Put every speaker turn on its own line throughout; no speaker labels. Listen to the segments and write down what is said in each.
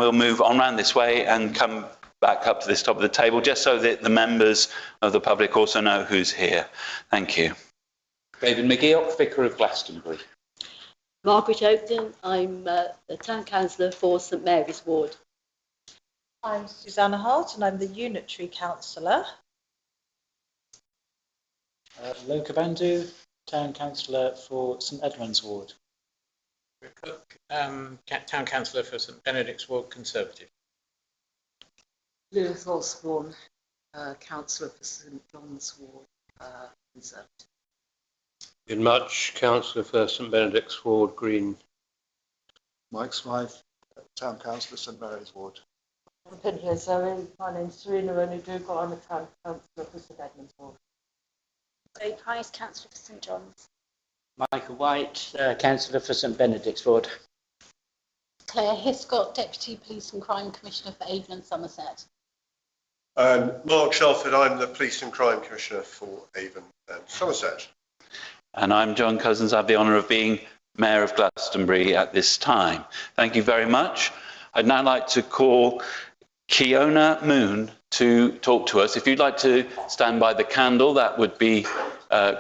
we'll move on round this way and come back up to this top of the table, just so that the members of the public also know who's here. Thank you.
David McGeoch, Vicar of Glastonbury.
Margaret Oakden, I'm the Town Councillor for St Mary's Ward.
I'm Susanna Hart and I'm the Unitary Councillor.
Loka Bandu, Town Councillor for St Edmunds Ward.
Rick Cook, Town Councillor for St Benedict's Ward, Conservative.
Lewis Osborne, Councillor for St John's Ward, Conservative.
Ian Much, Councillor for St Benedict's Ward, Green.
Mike Smythe, Town Councillor, St Mary's Ward.
My name's Serena Onudugo. I'm a Town Councillor for St Edmunds Ward.
Dave Price, Councillor for St John's.
Michael White, Councillor for St Benedict's Ward.
Claire Hiscott, Deputy Police and Crime Commissioner for Avon and Somerset.
And Mark Shelford, I'm the Police and Crime Commissioner for Avon and Somerset.
And I'm John Cousins. I have the honour of being Mayor of Glastonbury at this time. Thank you very much. I'd now like to call Kiona Moon to talk to us. If you'd like to stand by the candle, that would be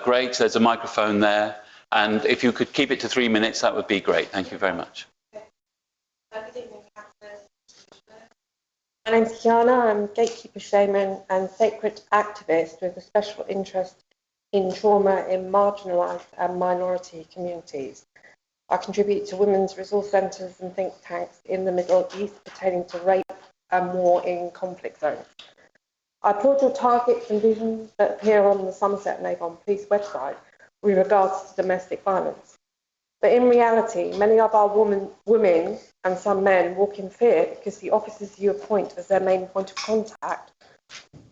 great. There's a microphone there. And if you could keep it to 3 minutes, that would be great. Thank you very much.
Good evening, councillors. My name's Kiana. I'm gatekeeper shaman and sacred activist with a special interest in trauma in marginalised and minority communities. I contribute to women's resource centres and think tanks in the Middle East pertaining to rape and war in conflict zones. I applaud your targets and visions that appear on the Somerset and Avon Police website with regards to domestic violence. But in reality, many of our women and some men walk in fear because the officers you appoint as their main point of contact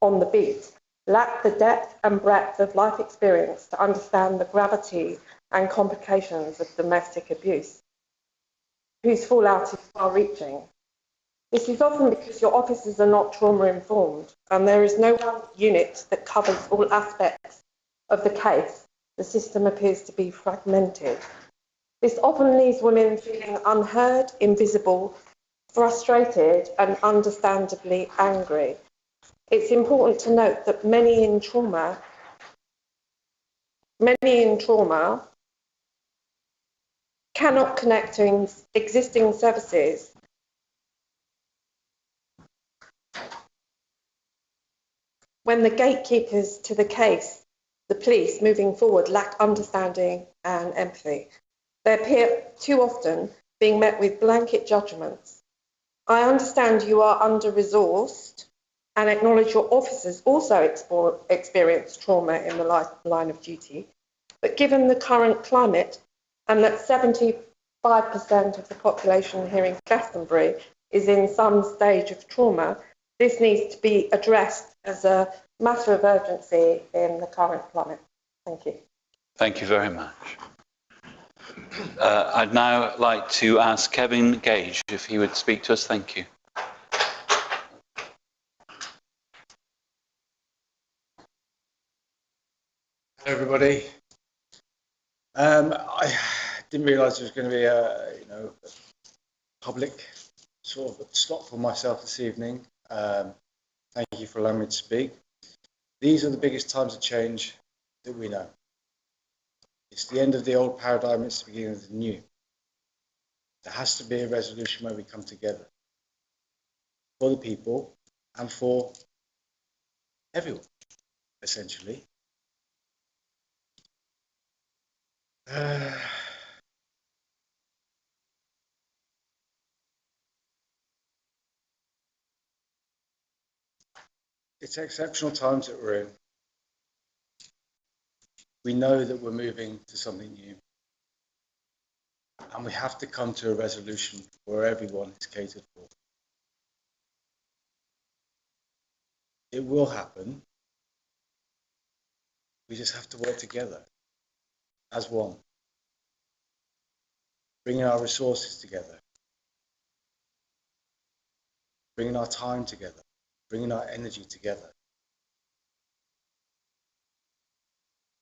on the beat lack the depth and breadth of life experience to understand the gravity and complications of domestic abuse, whose fallout is far-reaching. This is often because your officers are not trauma-informed and there is no one unit that covers all aspects of the case. The system appears to be fragmented. This often leaves women feeling unheard, invisible, frustrated and understandably angry. It's important to note that many in trauma cannot connect to existing services when the gatekeepers to the case, the police moving forward, lack understanding and empathy. They appear too often being met with blanket judgments. I understand you are under-resourced and acknowledge your officers also experience trauma in the line of duty. But given the current climate and that 75% of the population here in Glastonbury is in some stage of trauma, this needs to be addressed as a matter of urgency in the current climate. Thank you.
Thank you very much. I'd now like to ask Kevin Gage if he would speak to us. Thank you.
Hello, everybody. I didn't realise there was going to be a public sort of slot for myself this evening. Thank you for allowing me to speak. These are the biggest times of change that we know. It's the end of the old paradigm, it's the beginning of the new. There has to be a resolution where we come together for the people and for everyone, essentially. It's exceptional times that we're in. We know that we're moving to something new. And we have to come to a resolution where everyone is catered for. It will happen. We just have to work together as one, bringing our resources together, bringing our time together, bringing our energy together.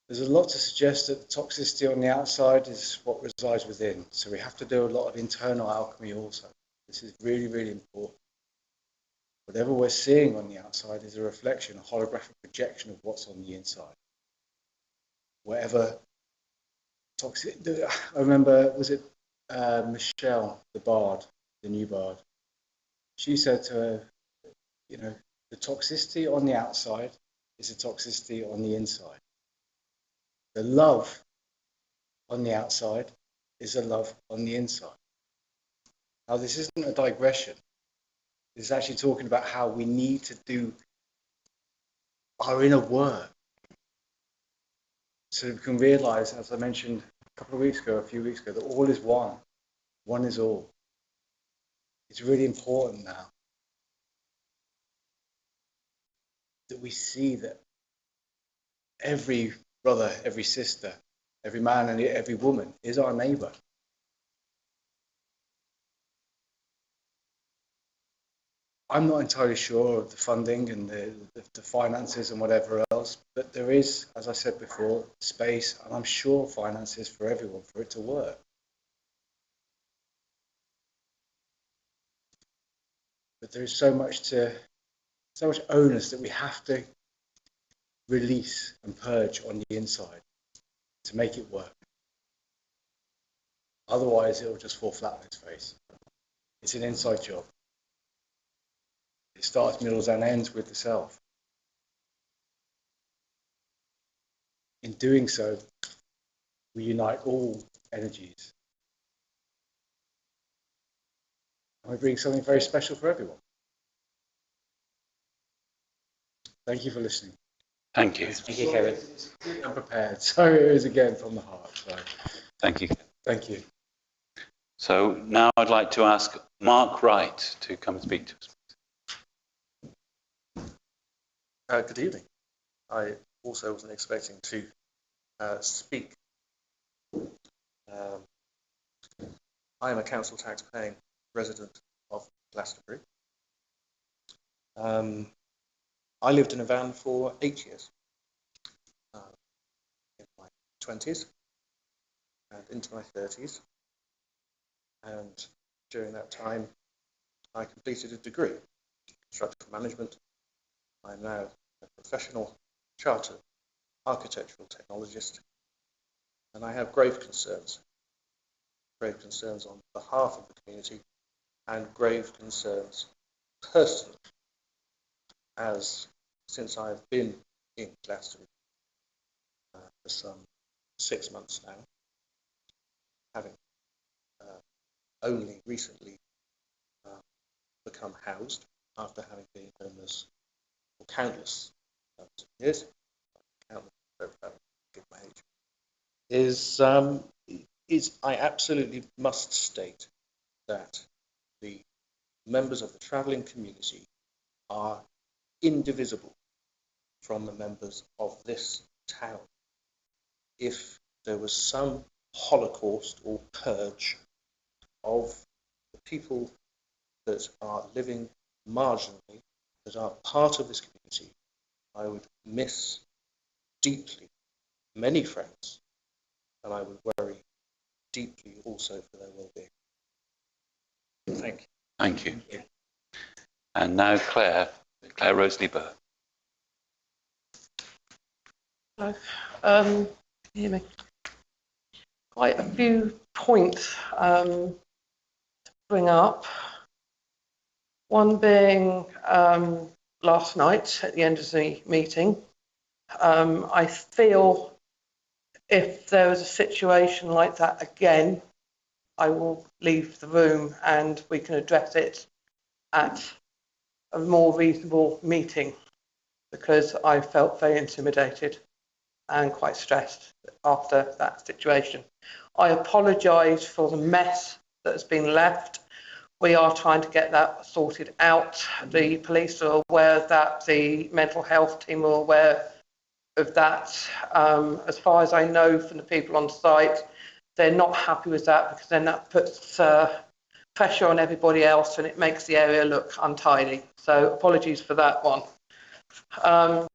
There's a lot to suggest that the toxicity on the outside is what resides within, so we have to do a lot of internal alchemy also. This is really, really important. Whatever we're seeing on the outside is a reflection, a holographic projection of what's on the inside. Whatever toxic, I remember, was it Michelle, the bard, the new bard? She said to her, you know, the toxicity on the outside is a toxicity on the inside. The love on the outside is a love on the inside. Now, this isn't a digression. This is actually talking about how we need to do our inner work so that we can realize, as I mentioned a few weeks ago, that all is one. One is all. It's really important now that we see that every brother, every sister, every man and every woman is our neighbor. I'm not entirely sure of the funding and the finances and whatever else, but there is, as I said before, space, and I'm sure finances for everyone for it to work. But there is so much onus that we have to release and purge on the inside to make it work. Otherwise, it will just fall flat on its face. It's an inside job. It starts, middles, and ends with the self. In doing so, we unite all energies. And we bring something very special for everyone. Thank you for listening.
Thank you.
Thank you, Kevin.
I'm prepared. So it was again from the heart. So.
Thank you.
Thank you.
So now I'd like to ask Mark Wright to come and speak to us.
Good evening. I also wasn't expecting to speak. I am a council tax paying resident of Glastonbury. I lived in a van for 8 years, in my 20s and into my 30s. And during that time, I completed a degree in construction management. I'm now a professional chartered architectural technologist, and I have grave concerns on behalf of the community and grave concerns personally, as since I've been in Glastonbury for some 6 months now, having only recently become housed after having been homeless for countless years, is I absolutely must state that the members of the travelling community are indivisible from the members of this town. If there was some holocaust or purge of the people that are living marginally, that are part of this community, I would miss deeply many friends, and I would worry deeply also for their well-being. Thank you.
Thank you. And now Claire Rosalie Burr.
Hello. Hear me? Quite a few points to bring up. One being last night at the end of the meeting, I feel if there was a situation like that again, I will leave the room and we can address it at a more reasonable meeting, because I felt very intimidated and quite stressed after that situation. I apologise for the mess that has been left. We are trying to get that sorted out. The police are aware of that. The mental health team are aware of that. As far as I know from the people on site, they're not happy with that, because then that puts pressure on everybody else and it makes the area look untidy. So apologies for that one. I'll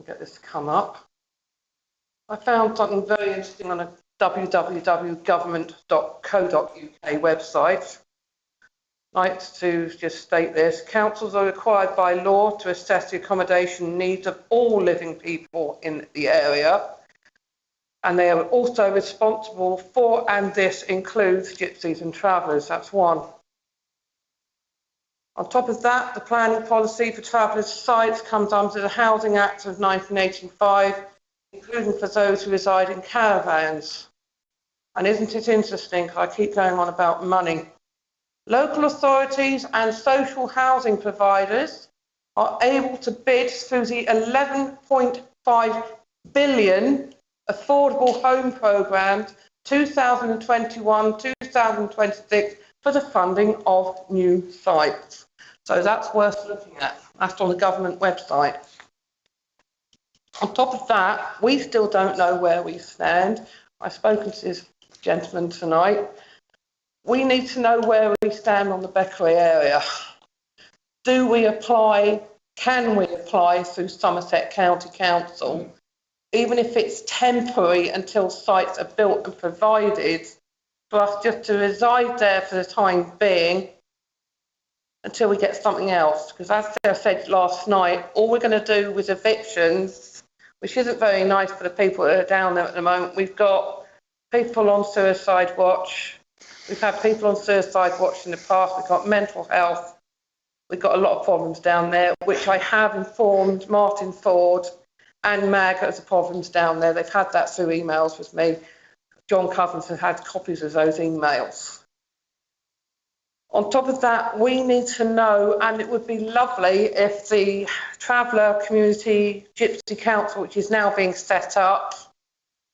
get this to come up. I found something very interesting on a www.government.co.uk website. like to just state this. Councils are required by law to assess the accommodation needs of all living people in the area. And they are also responsible for, and this includes gypsies and travellers, that's one. On top of that, the planning policy for travellers' sites comes under the Housing Act of 1985, including for those who reside in caravans. And isn't it interesting, I keep going on about money. Local authorities and social housing providers are able to bid through the 11.5 billion Affordable Home Programme 2021-2026 for the funding of new sites. So that's worth looking at. That's on the government website. On top of that, we still don't know where we stand. I've spoken to this gentleman tonight. We need to know where we stand on the Beckery area. Do we apply, can we apply through Somerset County Council, even if it's temporary until sites are built and provided, for us just to reside there for the time being until we get something else? Because as I said last night, all we're going to do with evictions, which isn't very nice for the people that are down there at the moment, we've got people on suicide watch. We've had people on suicide watch in the past. We've got mental health. We've got a lot of problems down there, which I have informed Martin Ford and Mag of the problems down there. They've had that through emails with me. John Cousins has had copies of those emails. On top of that, we need to know, and it would be lovely if the Traveller Community Gypsy Council, which is now being set up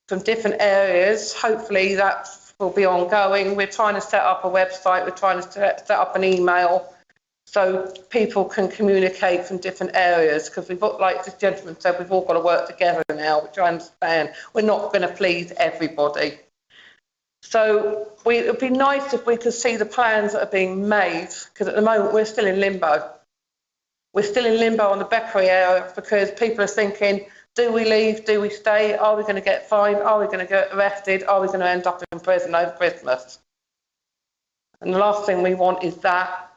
from different areas, hopefully that will be ongoing. We're trying to set up a website, we're trying to set up an email so people can communicate from different areas, because we've got, like this gentleman said, we've all got to work together now, which I understand. We're not going to please everybody. So it would be nice if we could see the plans that are being made, because at the moment we're still in limbo. We're still in limbo on the Beckery area because people are thinking, do we leave? Do we stay? Are we going to get fined? Are we going to get arrested? Are we going to end up in prison over Christmas? And the last thing we want is that.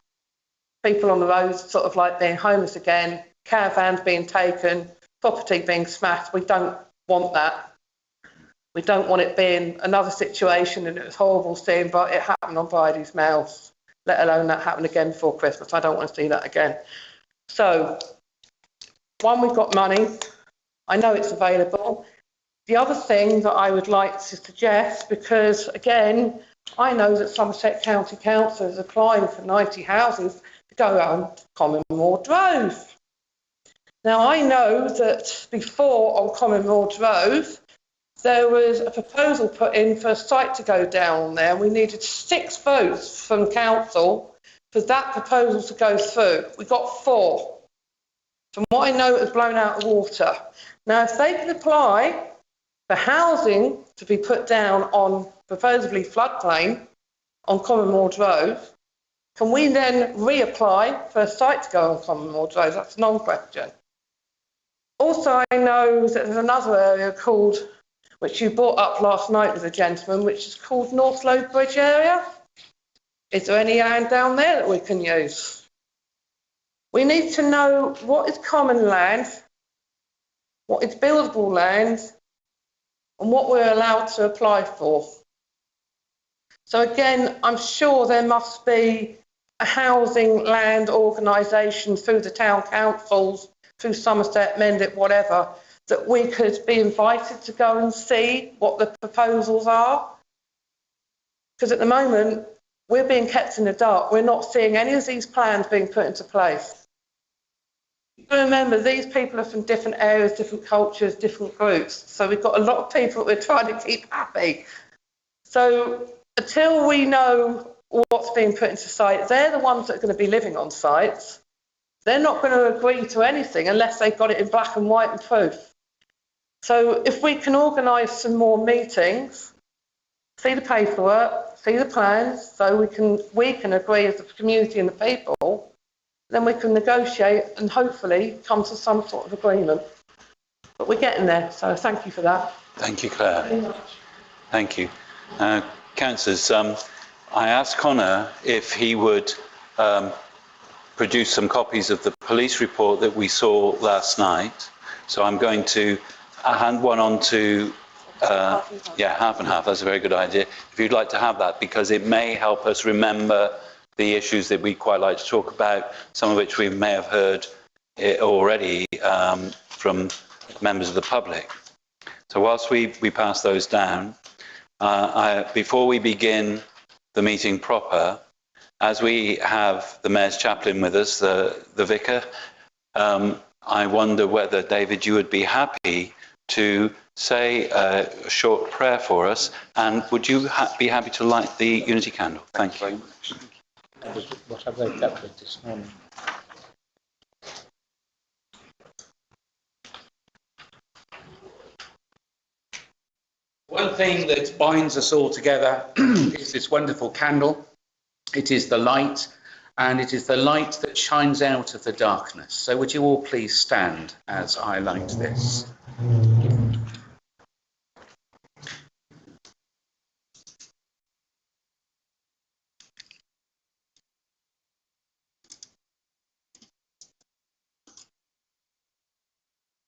People on the roads sort of like being homeless again, caravans being taken, property being smashed. We don't want that. We don't want it being another situation, and it was horrible seeing, but it happened on Bridie's Mouth, let alone that happened again before Christmas. I don't want to see that again. So, one, we've got money. I know it's available. The other thing that I would like to suggest, because again, I know that Somerset County Council is applying for 90 houses to go on Common Ward Road. Now, I know that before on Common Ward Road, there was a proposal put in for a site to go down there. We needed 6 votes from council for that proposal to go through. We got 4. From what I know, it was blown out of water. Now, if they can apply for housing to be put down on supposedly floodplain on Common Ward Road, can we then reapply for a site to go on Common Ward Road? That's a non-question. Also, I know that there's another area called, which you brought up last night with a gentleman, which is called North Low Bridge area. Is there any land down there that we can use? We need to know what is common land, what is buildable land, and what we're allowed to apply for. So again, I'm sure there must be a housing land organisation through the town councils, through Somerset, Mendip, whatever, that we could be invited to go and see what the proposals are. Because at the moment, we're being kept in the dark. We're not seeing any of these plans being put into place. You remember, these people are from different areas, different cultures, different groups. So we've got a lot of people that we're trying to keep happy. So until we know what's being put into site, they're the ones that are going to be living on sites. They're not going to agree to anything unless they've got it in black and white and proof. So if we can organise some more meetings, see the paperwork, see the plans, so we can agree as a community and the people, then we can negotiate and hopefully come to some sort of agreement. But we're getting there, so thank you for that.
Thank you, Claire. Thank you. Councillors, I asked Connor if he would produce some copies of the police report that we saw last night. So I'm going to hand one on to, yeah, half and half. That's a very good idea. If you'd like to have that, because it may help us remember the issues that we quite like to talk about, some of which we may have heard already from members of the public. So whilst we pass those down, before we begin the meeting proper, as we have the Mayor's Chaplain with us, the Vicar, I wonder whether, David, you would be happy to say a short prayer for us, and would you be happy to light the unity candle? Thank you.
What I woke up with this morning.
One thing that binds us all together is this wonderful candle. It is the light, and it is the light that shines out of the darkness. So would you all please stand as I light this?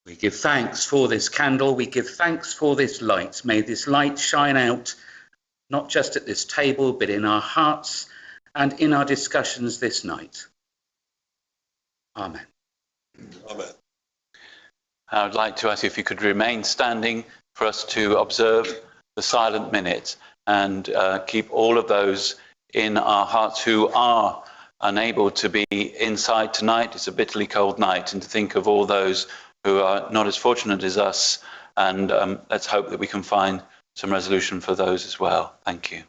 We give thanks for this candle. We give thanks for this light. May this light shine out, not just at this table, but in our hearts and in our discussions this night. Amen.
Amen.
I would like to ask you if you could remain standing for us to observe the silent minute and keep all of those in our hearts who are unable to be inside tonight. It's a bitterly cold night, and to think of all those who are not as fortunate as us, and let's hope that we can find some resolution for those as well. Thank you.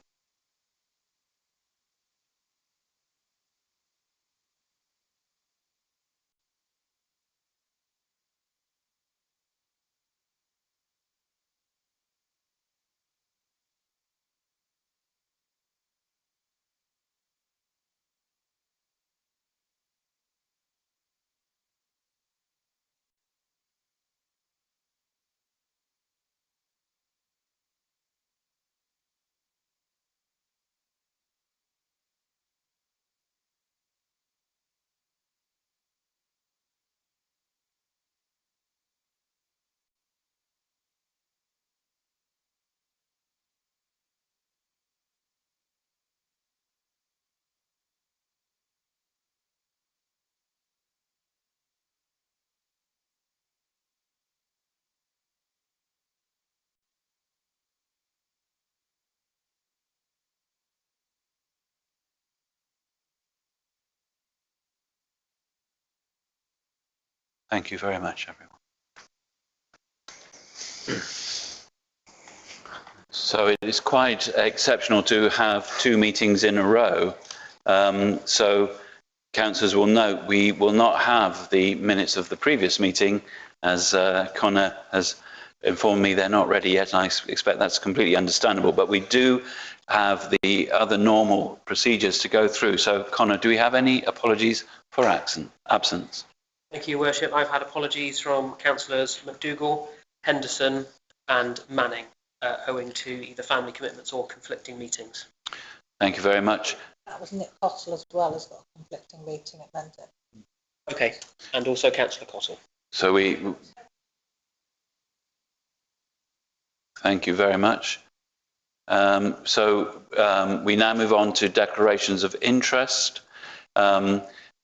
Thank you very much, everyone. So it is quite exceptional to have two meetings in a row. So councillors will note we will not have the minutes of the previous meeting, as Connor has informed me they're not ready yet, and I expect that's completely understandable. But we do have the other normal procedures to go through. So Connor, do we have any apologies for absence?
Thank you, Your Worship. I've had apologies from councillors McDougall, Henderson and Manning, owing to either family commitments or conflicting meetings.
Thank you very much.
That was Nick Cottle as well, has got a conflicting meeting at Mendip.
Okay, and also councillor Cottle.
So thank you very much. We now move on to declarations of interest.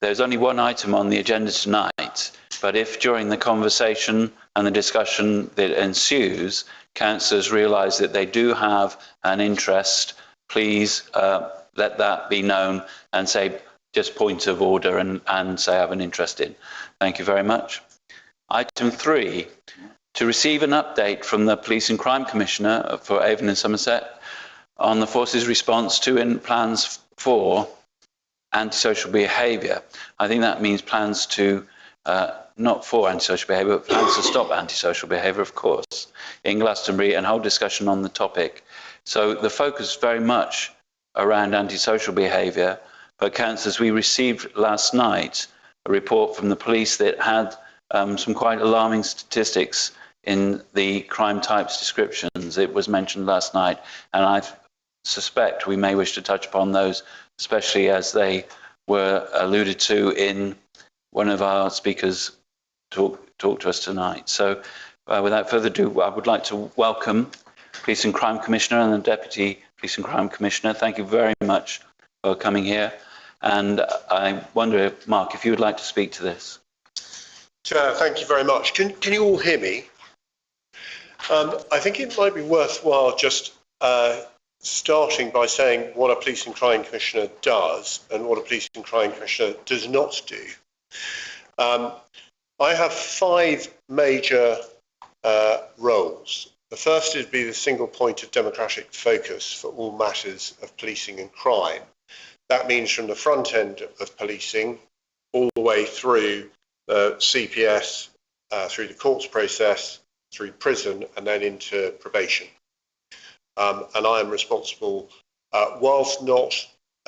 There's only one item on the agenda tonight, but if during the conversation and the discussion that ensues, councillors realise that they do have an interest, please let that be known and say just point of order and say I have an interest in. Thank you very much. Item 3, to receive an update from the Police and Crime Commissioner for Avon and Somerset on the force's response to and plans for antisocial behaviour. I think that means plans to, not for antisocial behaviour, but plans to stop antisocial behaviour, of course, in Glastonbury, and whole discussion on the topic. So the focus is very much around antisocial behaviour, but councillors, we received last night a report from the police that had some quite alarming statistics in the crime types descriptions. It was mentioned last night, and I suspect we may wish to touch upon those, especially as they were alluded to in one of our speakers talk to us tonight. So without further ado, I would like to welcome Police and Crime Commissioner and the Deputy Police and Crime Commissioner. Thank you very much for coming here. And I wonder, Mark, if you would like to speak to this.
Chair, thank you very much. Can you all hear me? I think it might be worthwhile just starting by saying what a Police and Crime Commissioner does and what a Police and Crime Commissioner does not do. I have 5 major roles. The first is to be the single point of democratic focus for all matters of policing and crime. That means from the front end of policing all the way through the CPS, through the courts process, through prison, and then into probation. And I am responsible, whilst not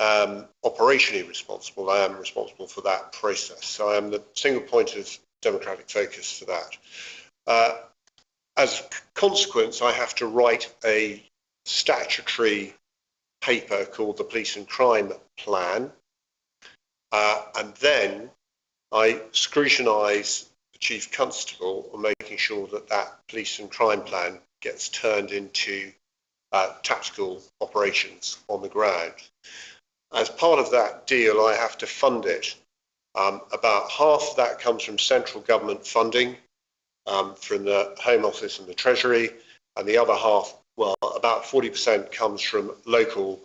operationally responsible, I am responsible for that process. So I am the single point of democratic focus for that. As a consequence, I have to write a statutory paper called the Police and Crime Plan, and then I scrutinise the Chief Constable on making sure that that Police and Crime Plan gets turned into tactical operations on the ground. As part of that deal, I have to fund it. About half of that comes from central government funding, from the Home Office and the Treasury, and the other half, well, about 40% comes from local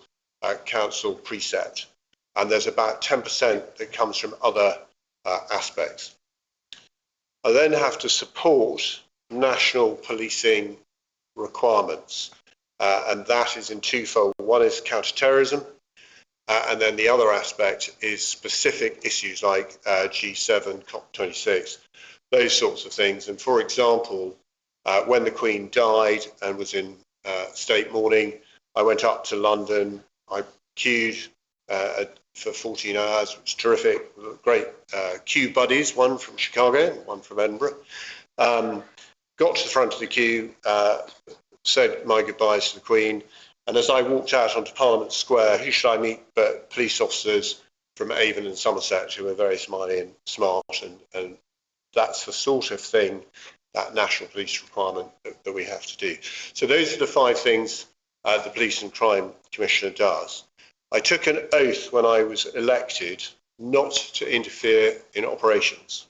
council precept, and there's about 10% that comes from other aspects. I then have to support national policing requirements, and that is in twofold. One is counter-terrorism, and then the other aspect is specific issues like G7, COP26, those sorts of things. And for example, when the Queen died and was in state mourning, I went up to London, I queued for 14 hours, which was terrific, great queue buddies, one from Chicago, one from Edinburgh. Got to the front of the queue, said my goodbyes to the Queen, and as I walked out onto Parliament Square, who should I meet but police officers from Avon and Somerset who were very smiley and smart, and that's the sort of thing, that national police requirement that we have to do. So those are the 5 things the Police and Crime Commissioner does. I took an oath when I was elected not to interfere in operations.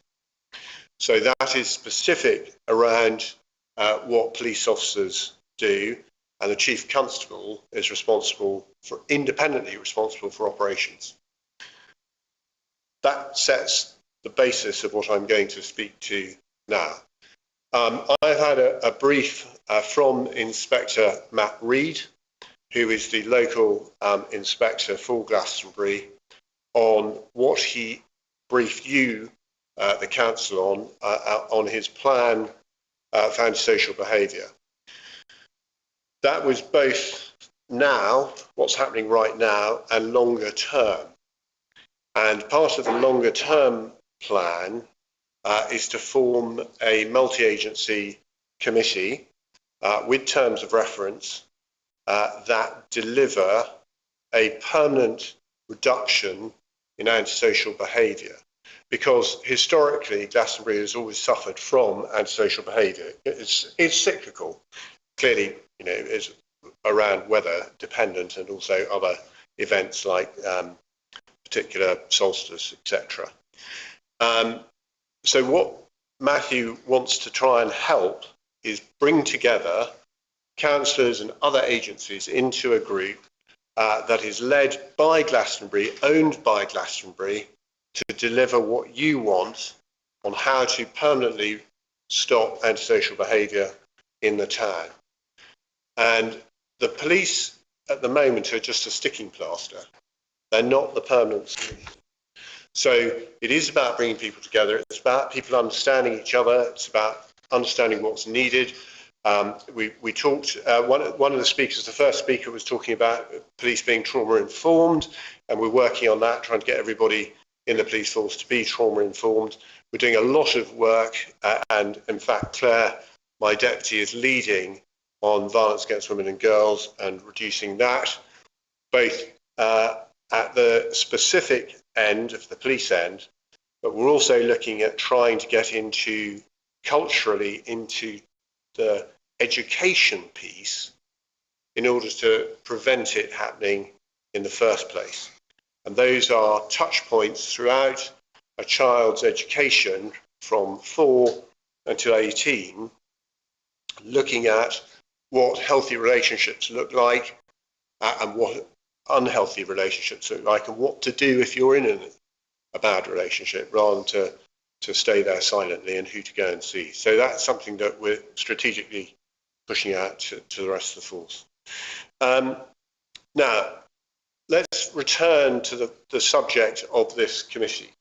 So that is specific around what police officers do, and the Chief Constable is independently responsible for operations. That sets the basis of what I'm going to speak to now. I've had a brief from Inspector Matt Reed, who is the local inspector for Glastonbury, on what he briefed you, the council, on his plan for antisocial behaviour. That was both now, what's happening right now, and longer term. And part of the longer term plan is to form a multi-agency committee with terms of reference that deliver a permanent reduction in antisocial behaviour. Because historically, Glastonbury has always suffered from antisocial behaviour. It's cyclical. Clearly, it's around weather dependent, and also other events like particular solstice, etc. So what Matthew wants to try and help is bring together councillors and other agencies into a group that is led by Glastonbury, owned by Glastonbury, to deliver what you want on how to permanently stop antisocial behaviour in the town. And the police at the moment are just a sticking plaster. They're not the permanent solution. So it is about bringing people together. It's about people understanding each other. It's about understanding what's needed. We talked, one of the speakers, the first speaker, was talking about police being trauma informed, and we're working on that, trying to get everybody in the police force to be trauma informed. We're doing a lot of work, and in fact, Claire, my deputy, is leading on violence against women and girls and reducing that, both at the specific end, of the police end, but we're also looking at trying to get into culturally into the education piece in order to prevent it happening in the first place. And those are touch points throughout a child's education from 4 until 18, looking at what healthy relationships look like and what unhealthy relationships look like, and what to do if you're in a bad relationship, rather than to stay there silently and who to go and see. So that's something that we're strategically pushing out to the rest of the force. Now, let's return to the subject of this committee.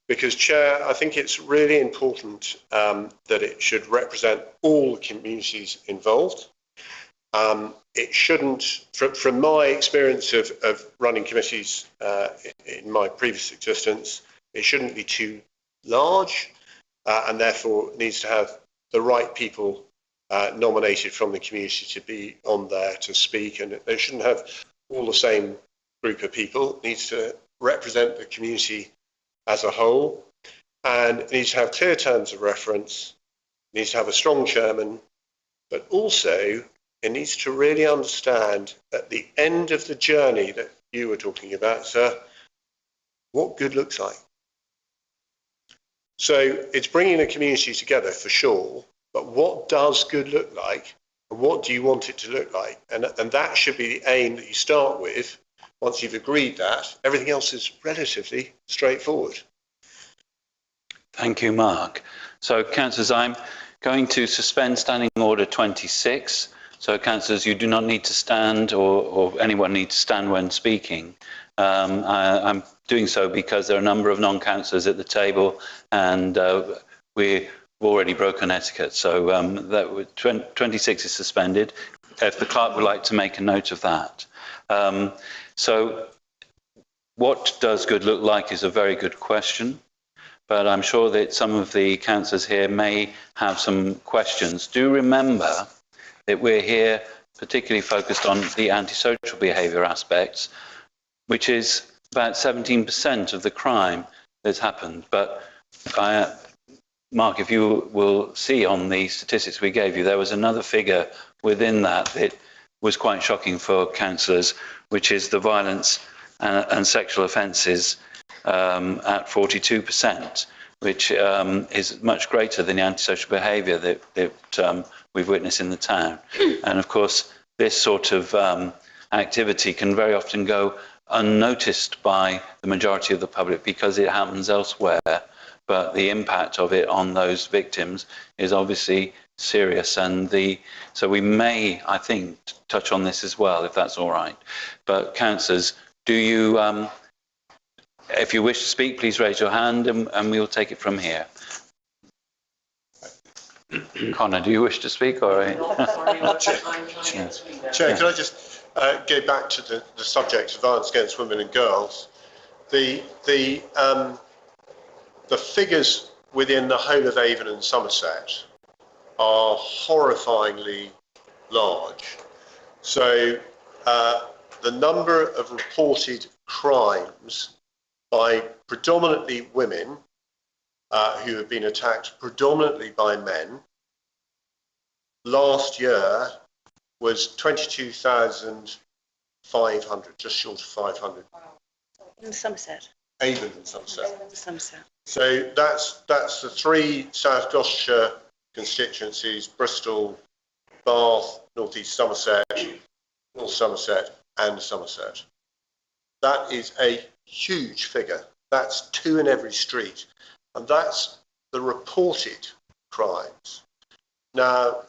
Because, Chair, I think it's really important that it should represent all the communities involved. It shouldn't, from my experience of running committees in my previous existence, it shouldn't be too large, and therefore needs to have the right people nominated from the community to be on there to speak, and they shouldn't have all the same group of people. It needs to represent the community as a whole, and it needs to have clear terms of reference, it needs to have a strong chairman, but also it needs to really understand at the end of the journey that you were talking about, sir, what good looks like. So it's bringing the community together for sure, but what does good look like, and what do you want it to look like? And that should be the aim that you start with. Once you've agreed that, everything else is relatively straightforward.
Thank you, Mark. So, councillors, I'm going to suspend Standing Order 26. So, councillors, you do not need to stand, or anyone need to stand when speaking. I'm doing so because there are a number of non-councillors at the table, and we've already broken etiquette. So, 26 is suspended. If the clerk would like to make a note of that. So, what does good look like is a very good question, but I'm sure that some of the councillors here may have some questions. Do remember that we're here particularly focused on the antisocial behaviour aspects, which is about 17% of the crime that's happened. But Mark, if you will see on the statistics we gave you, there was another figure within that was quite shocking for councillors, which is the violence and sexual offences at 42%, which is much greater than the antisocial behaviour that we've witnessed in the town. And of course, this sort of activity can very often go unnoticed by the majority of the public because it happens elsewhere. But the impact of it on those victims is obviously serious, and so we may, I think, touch on this as well, if that's all right. But councillors, do you, if you wish to speak, please raise your hand, and we'll take it from here. Connor, do you wish to speak? Or
Chair, can I just go back to the subject of violence against women and girls? The figures within the whole of Avon and Somerset are horrifyingly large. So the number of reported crimes by predominantly women who have been attacked predominantly by men last year was 22,500, just short of 500.
In Somerset.
Avon and Somerset.
Somerset.
So that's the 3 South Gloucestershire constituencies: Bristol, Bath, North East Somerset, North Somerset and Somerset. That is a huge figure. That's 2 in every street, and that's the reported crimes. Now,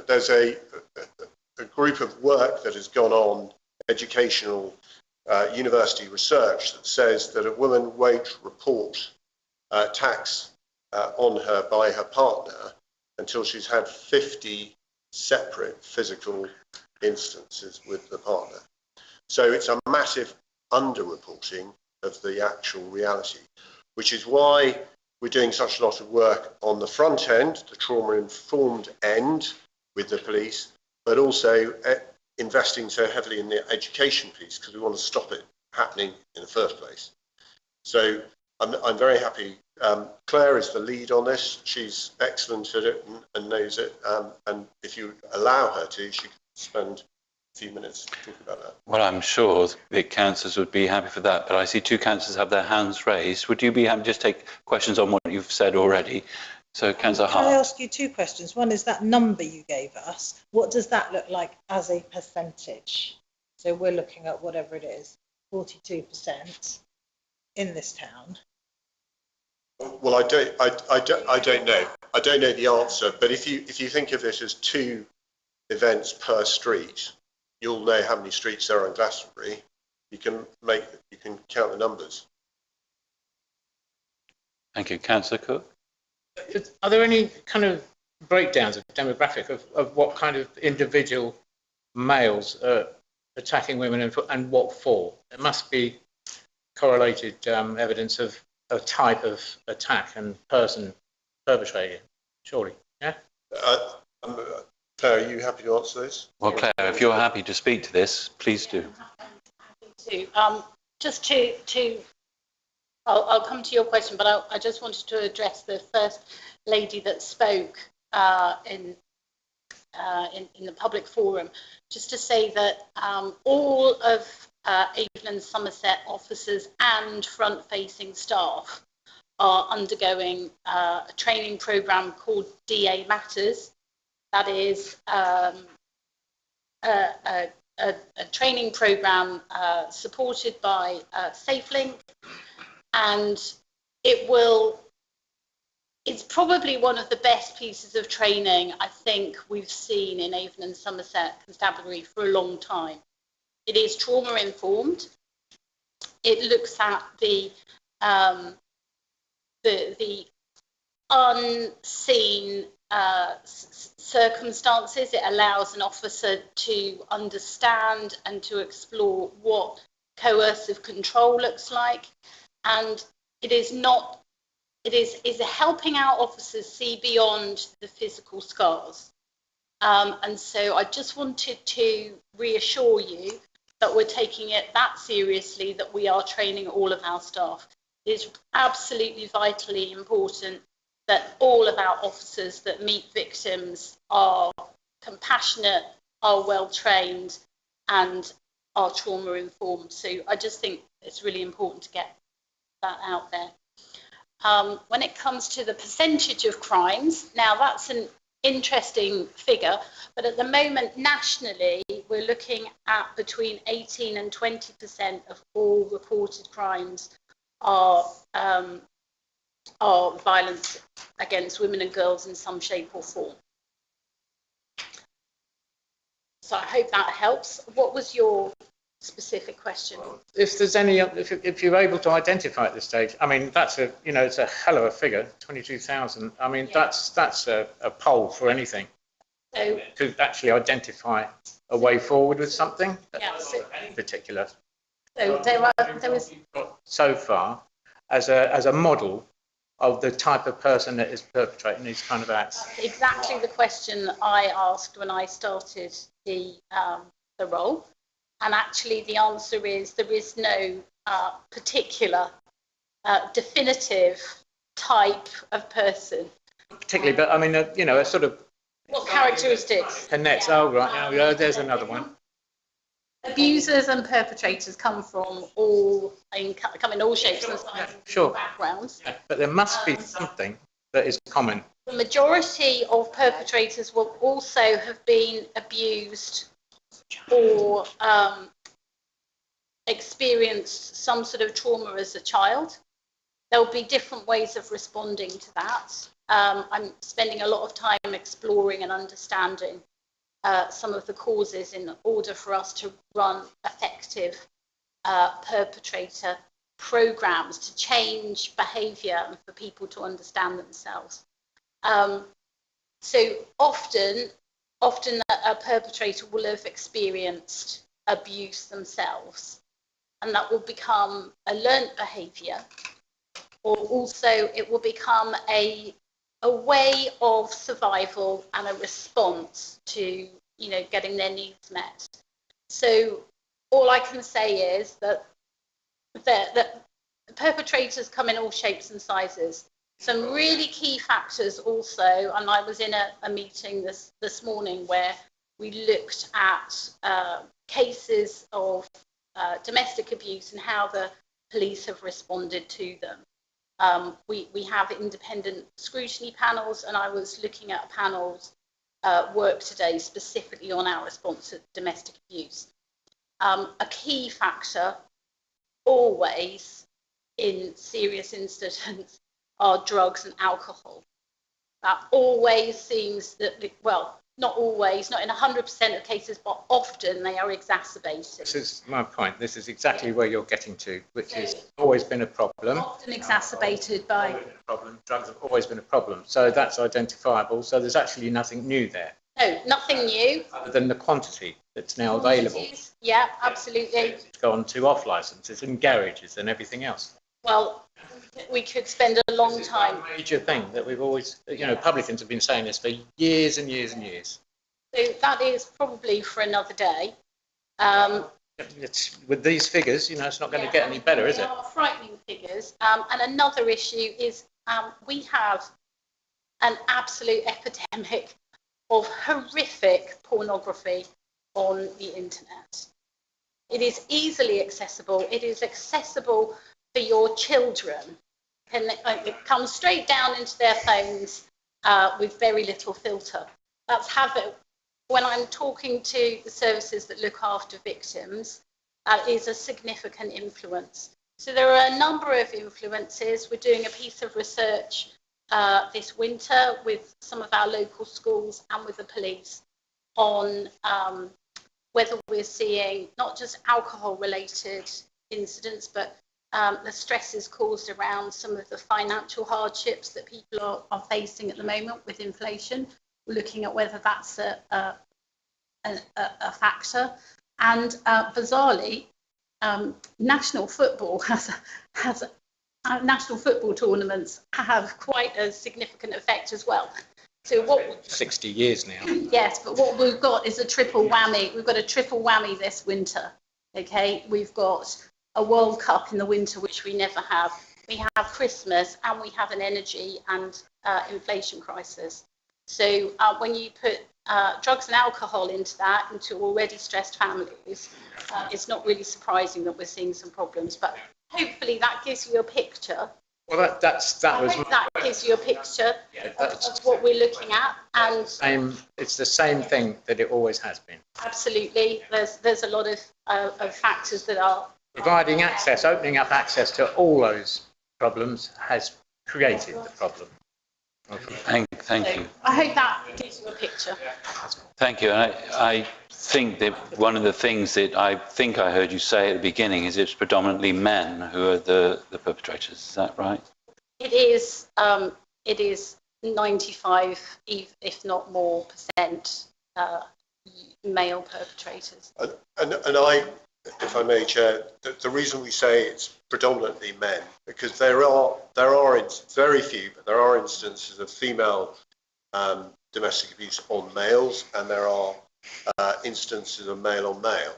there's a group of work that has gone on, educational university research, that says that a woman won't report attacks on her by her partner until she's had 50 separate physical instances with the partner. So it's a massive underreporting of the actual reality, which is why we're doing such a lot of work on the front end, the trauma-informed end with the police, but also investing so heavily in the education piece, because we want to stop it happening in the first place. So I'm very happy. Claire is the lead on this. She's excellent at it and knows it. And if you allow her to, she can spend a few minutes talking about that.
Well, I'm sure the councillors would be happy for that, but I see two councillors have their hands raised. Would you be happy to just take questions on what you've said already? So, Councillor
Can I
Hart.
ask you two questions? One is that number you gave us. What does that look like as a percentage? So we're looking at whatever it is, 42% in this town.
Well, I don't know. I don't know the answer. But if you think of it as 2 events per street, you'll know how many streets there are in Glastonbury. You can count the numbers.
Thank you, Councillor Cook.
Are there any kind of breakdowns of demographic of what kind of individual males are attacking women and what for? There must be correlated evidence of a type of attack and person perpetrating, surely, yeah?
Claire, are you happy to answer this?
Well, Claire, if you're happy to speak to this, please do.
Just to I'll come to your question, but I just wanted to address the first lady that spoke in the public forum, just to say that all of Avon Somerset officers and front-facing staff are undergoing a training programme called DA Matters. That is a training programme supported by SafeLink, and it's probably one of the best pieces of training I think we've seen in Avon and Somerset Constabulary for a long time. It is trauma informed. It looks at the unseen circumstances. It allows an officer to understand and to explore what coercive control looks like, and it is helping our officers see beyond the physical scars. And so I just wanted to reassure you that we're taking it that seriously, that we are training all of our staff. It is absolutely vitally important that all of our officers that meet victims are compassionate, are well trained, and are trauma informed. So I just think it's really important to get that out there. When it comes to the percentage of crimes, now that's an interesting figure, but at the moment nationally we're looking at between 18 and 20% of all reported crimes are violence against women and girls in some shape or form. So I hope that helps. What was your specific question?
If there's any, if you're able to identify at this stage, I mean, that's it's a hell of a figure, 22,000. I mean, yeah. that's a poll for anything. So, to actually identify a way forward with something,
yeah,
in particular.
So there was
so far as a model of the type of person that is perpetrating these kind of acts.
That's exactly the question I asked when I started the role. And actually, the answer is there is no particular definitive type of person.
Particularly, but I mean, a sort of.
What characteristics?
Connects. Yeah. Oh, right. Yeah, there's another one.
Abusers and perpetrators come in all shapes and sizes,
sure.
backgrounds.
Yeah, but there must be something that is common.
The majority of perpetrators will also have been abused or experienced some sort of trauma as a child. There will be different ways of responding to that. I'm spending a lot of time exploring and understanding some of the causes in order for us to run effective perpetrator programs to change behaviour and for people to understand themselves. So often a perpetrator will have experienced abuse themselves, and that will become a learnt behaviour, or also it will become a way of survival and a response to getting their needs met. So all I can say is that the perpetrators come in all shapes and sizes. Some really key factors also, and I was in a meeting this morning where we looked at cases of domestic abuse and how the police have responded to them. We have independent scrutiny panels, and I was looking at panels work today specifically on our response to domestic abuse. A key factor always in serious incidents are drugs and alcohol. That always seems that, well, not always, not in 100% of cases, but often they are exacerbated.
This is my point. This is exactly where you're getting to, which has always been a problem.
Often exacerbated by...
Drugs have always been a problem. So that's identifiable. So there's actually nothing new there.
No, nothing new.
Other than the quantity that's now available.
Yeah, absolutely.
It's gone to off licenses and garages and everything else.
Well, we could spend a long time.
It's a major thing that we've always, publicans have been saying this for years and years and years.
So that is probably for another day.
With these figures, it's not going to get any better, is it?
They are frightening figures. And another issue is we have an absolute epidemic of horrific pornography on the internet. It is easily accessible. It is accessible for your children. And it comes straight down into their phones with very little filter. That's habit. When I'm talking to the services that look after victims, is a significant influence. So there are a number of influences. We're doing a piece of research this winter with some of our local schools and with the police on whether we're seeing not just alcohol-related incidents, but the stresses caused around some of the financial hardships that people are facing at the moment with inflation. We're looking at whether that's a factor. And bizarrely, national football national football tournaments have quite a significant effect as well. So what
60 years now.
Yes, but what we've got is a triple whammy. We've got a triple whammy this winter. Okay, we've got a World Cup in the winter, which we never have. We have Christmas, and we have an energy and inflation crisis. So when you put drugs and alcohol into that, into already stressed families, it's not really surprising that we're seeing some problems. But hopefully that gives you a picture.
Well, that
gives you a picture of what we're looking at, and
it's the same thing that it always has been.
Absolutely, there's a lot of factors that are
providing access, opening up access to all those problems has created the problem.
Thank you.
I hope that gives you a picture.
Thank you. And I think that one of the things that I think I heard you say at the beginning is it's predominantly men who are the perpetrators. Is that right?
It is 95, if not more, percent male perpetrators.
And I, if I may, Chair, the reason we say it's predominantly men, because there are very few, but there are instances of female domestic abuse on males, and there are instances of male on male.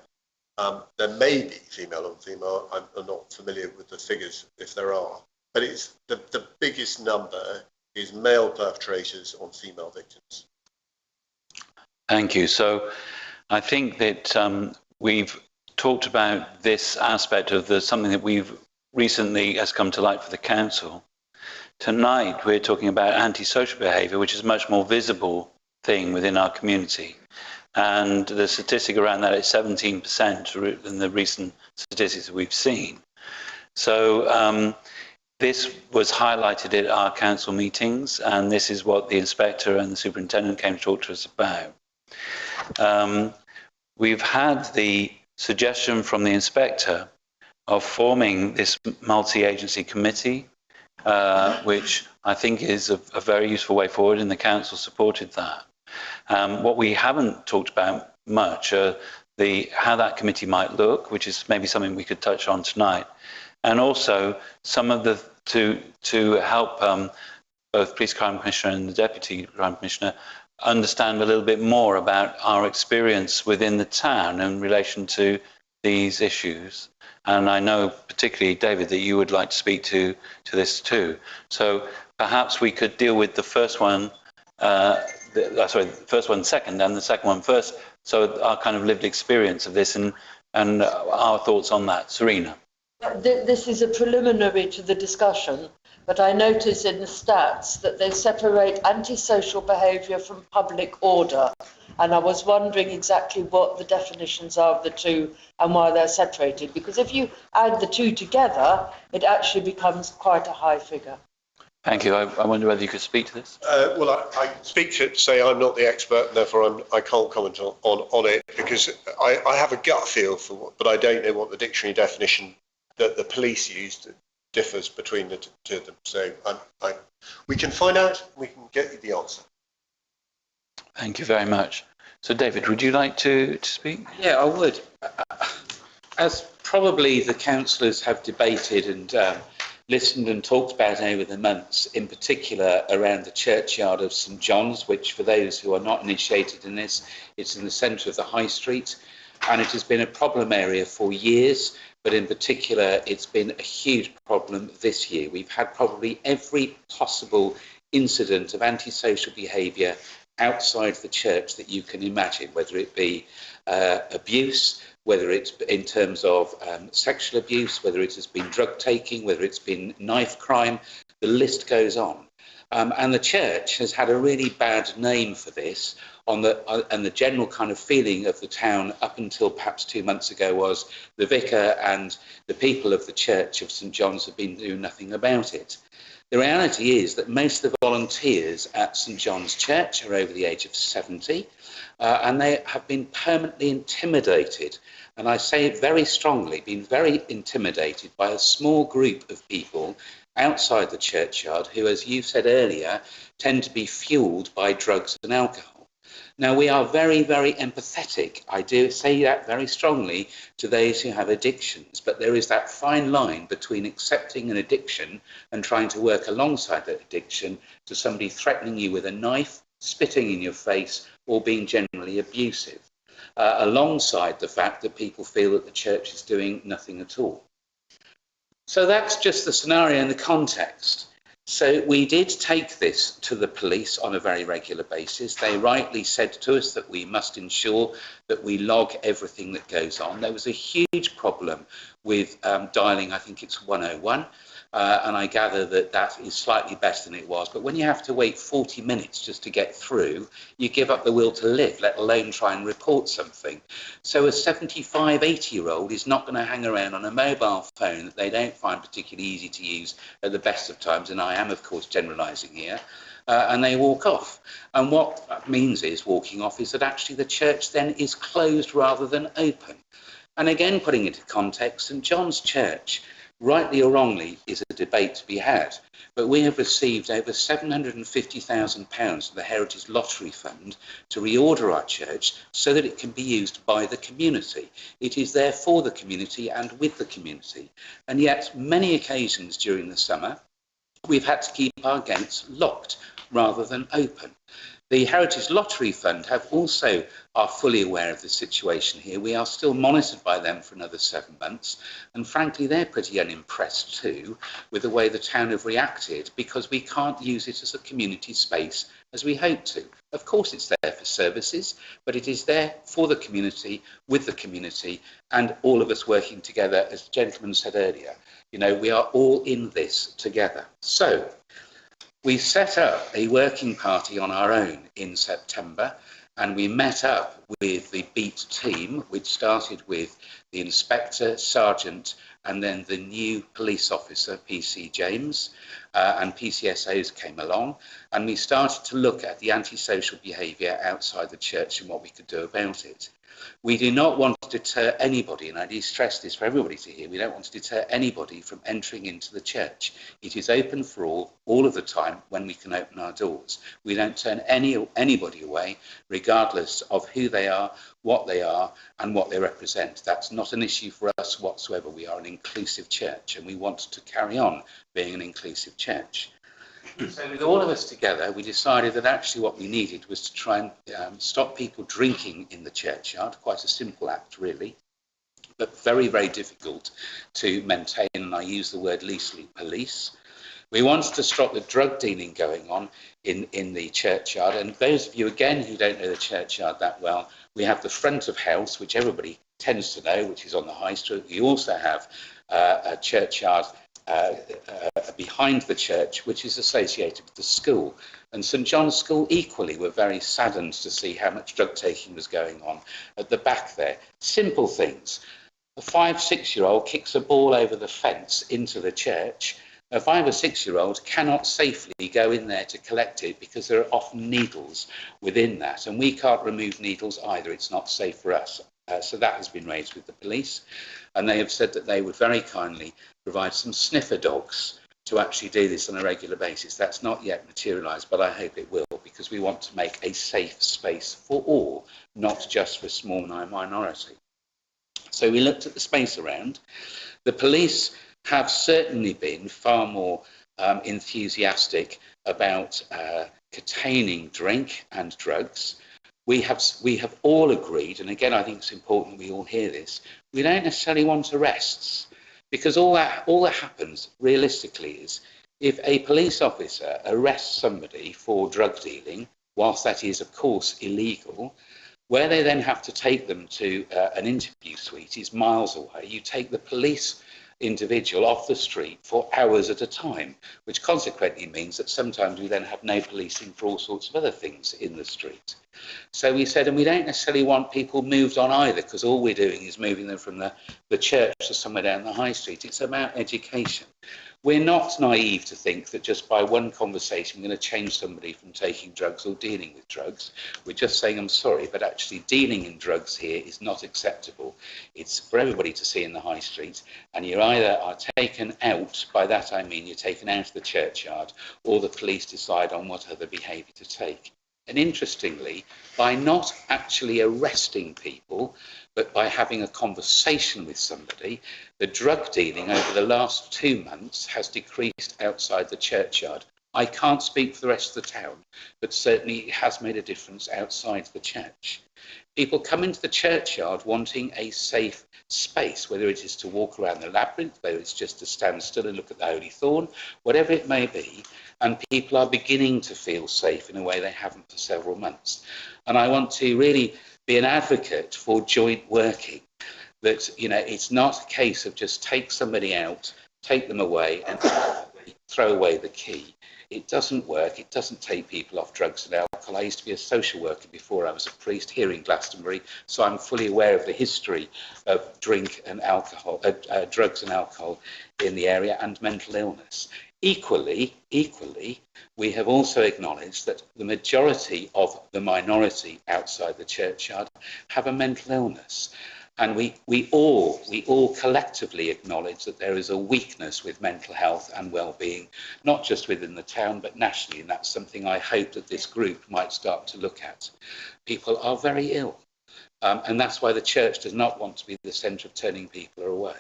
There may be female on female. I'm not familiar with the figures if there are, but it's the biggest number is male perpetrators on female victims.
Thank you. So I think that we've talked about this aspect of something that we've recently has come to light for the council. Tonight we're talking about antisocial behaviour, which is a much more visible thing within our community. And the statistic around that is 17% in the recent statistics that we've seen. So this was highlighted at our council meetings, and this is what the inspector and the superintendent came to talk to us about. We've had the suggestion from the inspector of forming this multi-agency committee, which I think is a very useful way forward, and the council supported that. What we haven't talked about much are how that committee might look, which is maybe something we could touch on tonight, and also some of the to help both Police Crime Commissioner and the Deputy Crime Commissioner understand a little bit more about our experience within the town in relation to these issues, And I know particularly, David, that you would like to speak to this too. So perhaps we could deal with the first one, the first one second and the second one first. So our kind of lived experience of this and our thoughts on that. Serena.
This is a preliminary to the discussion, but I notice in the stats that they separate antisocial behaviour from public order. And I was wondering exactly what the definitions are of the two and why they're separated. Because if you add the two together, it actually becomes quite a high figure.
Thank you. I wonder whether you could speak to this.
Well, I speak to it to say I'm not the expert, and therefore I can't comment on it, because I have a gut feel for what, but I don't know what the dictionary definition that the police used differs between the two of them. So we can find out, we can get you the answer.
Thank you very much. So David, would you like to speak?
Yeah, I would. As probably the councillors have debated and listened and talked about over the months, in particular around the churchyard of St John's, which for those who are not initiated in this, it's in the centre of the High Street, and it has been a problem area for years, but in particular it's been a huge problem this year. We've had probably every possible incident of antisocial behaviour outside the church that you can imagine, whether it be abuse, whether it's in terms of sexual abuse, whether it has been drug taking, whether it's been knife crime, the list goes on. And the church has had a really bad name for this, and the general kind of feeling of the town up until perhaps 2 months ago was the vicar and the people of the Church of St John's have been doing nothing about it. The reality is that most of the volunteers at St John's Church are over the age of 70, and they have been permanently intimidated, and I say it very strongly, been very intimidated by a small group of people outside the churchyard who, as you said earlier, tend to be fueled by drugs and alcohol. Now, we are very, very empathetic, I do say that very strongly, to those who have addictions, but there is that fine line between accepting an addiction and trying to work alongside that addiction to somebody threatening you with a knife, spitting in your face, or being generally abusive, alongside the fact that people feel that the church is doing nothing at all. So that's just the scenario and the context. So we did take this to the police on a very regular basis. They rightly said to us that we must ensure that we log everything that goes on. There was a huge problem with dialing, I think it's 101, and I gather that that is slightly better than it was. But when you have to wait 40 minutes just to get through, you give up the will to live, let alone try and report something. So a 75, 80-year-old is not going to hang around on a mobile phone that they don't find particularly easy to use at the best of times, and I am, of course, generalising here, and they walk off. And what that means is, walking off, is that actually the church then is closed rather than open. And again, putting into context, St John's Church, rightly or wrongly, is a debate to be had, but we have received over £750,000 from the Heritage Lottery Fund to reorder our church so that it can be used by the community. It is there for the community and with the community. And yet, many occasions during the summer, we've had to keep our gates locked rather than open. The Heritage Lottery Fund are fully aware of the situation here. We are still monitored by them for another 7 months, and frankly they're pretty unimpressed too with the way the town have reacted, because we can't use it as a community space as we hope to. Of course it's there for services, but it is there for the community, with the community, and all of us working together, as the gentleman said earlier. You know, we are all in this together. So we set up a working party on our own in September, and we met up with the beat team, which started with the inspector, sergeant, and then the new police officer, PC James, and PCSOs came along, and we started to look at the antisocial behaviour outside the church and what we could do about it. We do not want to deter anybody, and I do stress this for everybody to hear, we don't want to deter anybody from entering into the church. It is open for all of the time when we can open our doors. We don't turn anybody away, regardless of who they are, and what they represent. That's not an issue for us whatsoever. We are an inclusive church, and we want to carry on being an inclusive church. So with all of us together, we decided that actually what we needed was to try and stop people drinking in the churchyard, quite a simple act really, but very, very difficult to maintain, and I use the word leastly, police. We wanted to stop the drug dealing going on in the churchyard. And those of you, again, who don't know the churchyard that well, we have the front of house, which everybody tends to know, which is on the high street. We also have a churchyard behind the church, which is associated with the school. And St John's School equally were very saddened to see how much drug taking was going on at the back there. Simple things. A 5 or 6 year old kicks a ball over the fence into the church. A 5 or 6 year old cannot safely go in there to collect it because there are often needles within that, and we can't remove needles either. It's not safe for us. So that has been raised with the police, and they have said that they would very kindly provide some sniffer dogs to actually do this on a regular basis. That's not yet materialised, but I hope it will, because we want to make a safe space for all, not just for a small minority. So we looked at the space around. The police have certainly been far more enthusiastic about containing drink and drugs. We have all agreed, and again I think it's important we all hear this, we don't necessarily want arrests, because all that happens realistically is if a police officer arrests somebody for drug dealing, whilst that is of course illegal, where they then have to take them to an interview suite is miles away. You take the police individual off the street for hours at a time, which consequently means that sometimes we then have no policing for all sorts of other things in the street. So we said, and we don't necessarily want people moved on either, because all we're doing is moving them from the church to somewhere down the high street. It's about education. We're not naive to think that just by one conversation we're going to change somebody from taking drugs or dealing with drugs. We're just saying, I'm sorry, but actually dealing in drugs here is not acceptable. It's for everybody to see in the high street, and you either are taken out, by that I mean you're taken out of the churchyard, or the police decide on what other behaviour to take. And interestingly, by not actually arresting people, but by having a conversation with somebody, the drug dealing over the last 2 months has decreased outside the churchyard. I can't speak for the rest of the town, but certainly it has made a difference outside the church. People come into the churchyard wanting a safe space, whether it is to walk around the labyrinth, whether it's just to stand still and look at the Holy Thorn, whatever it may be, and people are beginning to feel safe in a way they haven't for several months. And I want to really be an advocate for joint working, that, you know, it's not a case of just take somebody out, take them away and throw away the key. It doesn't work. It doesn't take people off drugs and alcohol. I used to be a social worker before I was a priest here in Glastonbury, so I'm fully aware of the history of drink and alcohol, drugs and alcohol in the area, and mental illness. Equally, we have also acknowledged that the majority of the minority outside the churchyard have a mental illness. And we all collectively acknowledge that there is a weakness with mental health and well-being, not just within the town, but nationally. And that's something I hope that this group might start to look at. People are very ill. And that's why the church does not want to be the centre of turning people away.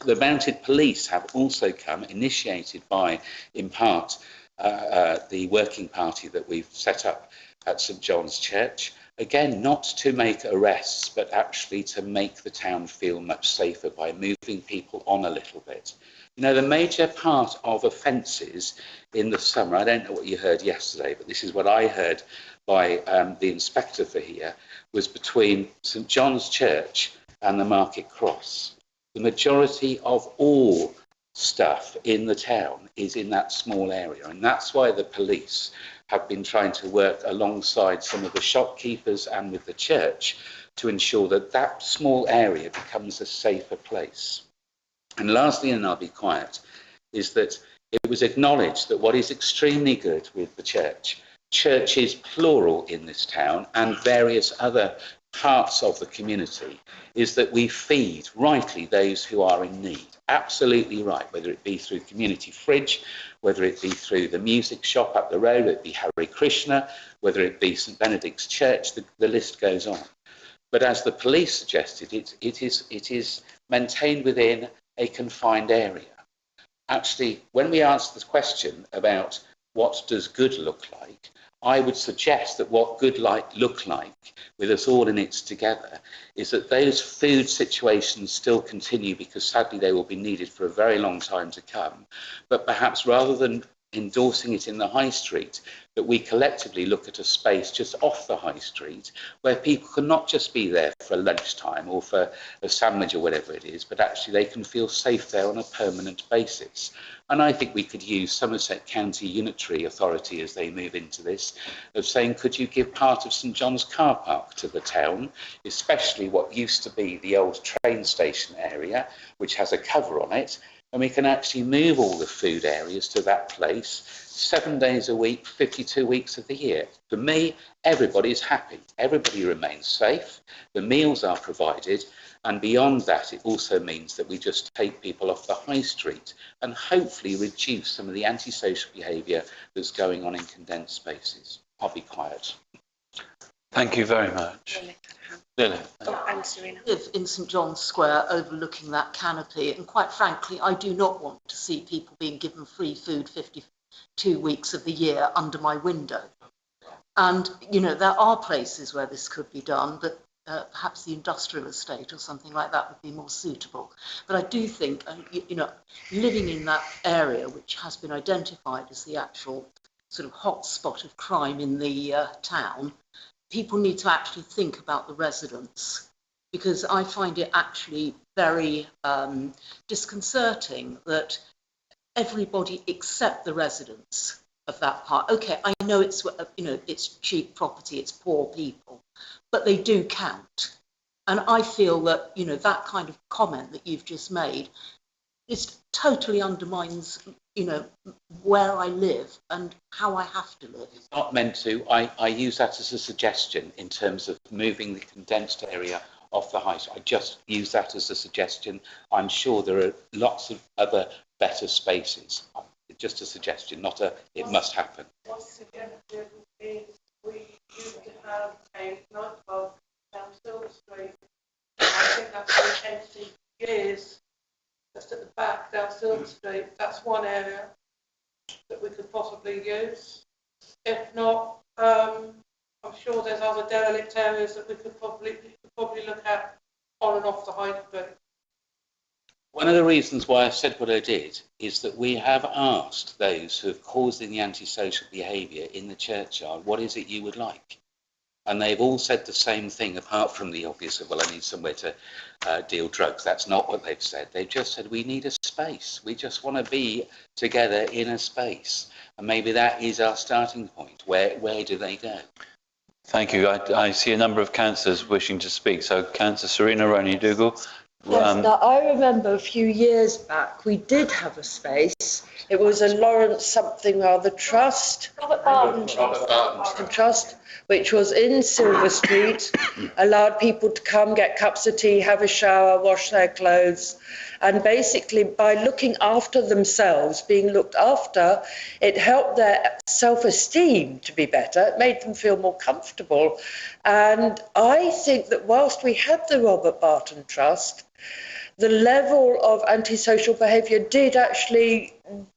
The mounted police have also come, initiated by, in part, the working party that we've set up at St John's Church. Again, not to make arrests, but actually to make the town feel much safer by moving people on a little bit. You know, the major part of offences in the summer, I don't know what you heard yesterday, but this is what I heard by the inspector for here, was between St John's Church and the Market Cross. The majority of all stuff in the town is in that small area, and that's why the police have been trying to work alongside some of the shopkeepers and with the church to ensure that that small area becomes a safer place. And lastly, and I'll be quiet, is that it was acknowledged that what is extremely good with the churches plural in this town and various other parts of the community, is that we feed rightly those who are in need. Absolutely right, whether it be through Community Fridge, whether it be through the music shop up the road, whether it be Hare Krishna, whether it be St Benedict's Church, the list goes on. But as the police suggested, it is maintained within a confined area. Actually, when we asked the question about what does good look like, I would suggest that what good look like, with us all in it together, is that those food situations still continue, because sadly they will be needed for a very long time to come. But perhaps rather than endorsing it in the high street, that we collectively look at a space just off the high street where people can not just be there for lunchtime or for a sandwich or whatever it is, but actually they can feel safe there on a permanent basis. And I think we could use Somerset County Unitary Authority as they move into this, of saying, could you give part of St John's car park to the town, especially what used to be the old train station area, which has a cover on it, and we can actually move all the food areas to that place 7 days a week, 52 weeks of the year. For me, everybody's happy. Everybody remains safe. The meals are provided. And beyond that, it also means that we just take people off the high street and hopefully reduce some of the antisocial behaviour that's going on in condensed spaces. I'll be quiet.
Thank you very much. Lily.
And Serena. Live in St John's Square overlooking that canopy, and quite frankly, I do not want to see people being given free food 52 weeks of the year under my window. And, you know, there are places where this could be done, but perhaps the industrial estate or something like that would be more suitable. But I do think, you know, living in that area, which has been identified as the actual sort of hot spot of crime in the town, people need to actually think about the residents, because I find it actually very disconcerting that everybody except the residents of that part. Okay, I know it's, you know, it's cheap property, it's poor people, but they do count. And I feel that, you know, that kind of comment that you've just made is totally undermines, you know, where I live and how I have to live.
It's not meant to. I use that as a suggestion in terms of moving the condensed area off the high street. I just use that as a suggestion. I'm sure there are lots of other better spaces. Just a suggestion, not a it must happen.
What's suggested is we used to have a nightclub down Silver Street. I think that's been empty for years. Just at the back down Silver Street. That's one area that we could possibly use. If not, I'm sure there's other derelict areas that we could probably look at on and off the high street.
One of the reasons why I said what I did is that we have asked those who have caused the antisocial behaviour in the churchyard, what is it you would like? And they've all said the same thing, apart from the obvious of, well, I need somewhere to deal drugs. That's not what they've said. They've just said, we need a space. We just want to be together in a space. And maybe that is our starting point. Where do they go?
Thank you. I see a number of councillors wishing to speak. So, Councillor Serena Ronnie-Dougal.
Yes, now I remember a few years back we did have a space. It was a Lawrence something or other trust. Robert Barton Trust, which was in Silver Street, allowed people to come, get cups of tea, have a shower, wash their clothes. And basically by looking after themselves, being looked after, it helped their self-esteem to be better. It made them feel more comfortable. And I think that whilst we had the Robert Barton Trust, the level of antisocial behaviour did actually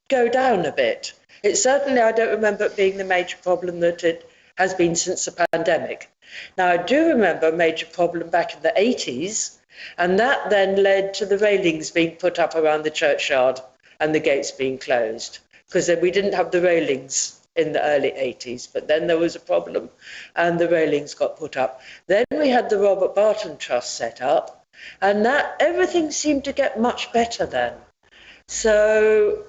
go down a bit. It certainly, I don't remember it being the major problem that it has been since the pandemic. Now, I do remember a major problem back in the 80s, and that then led to the railings being put up around the churchyard and the gates being closed, because we didn't have the railings in the early 80s, but then there was a problem and the railings got put up. Then we had the Robert Barton Trust set up, and that everything seemed to get much better then. So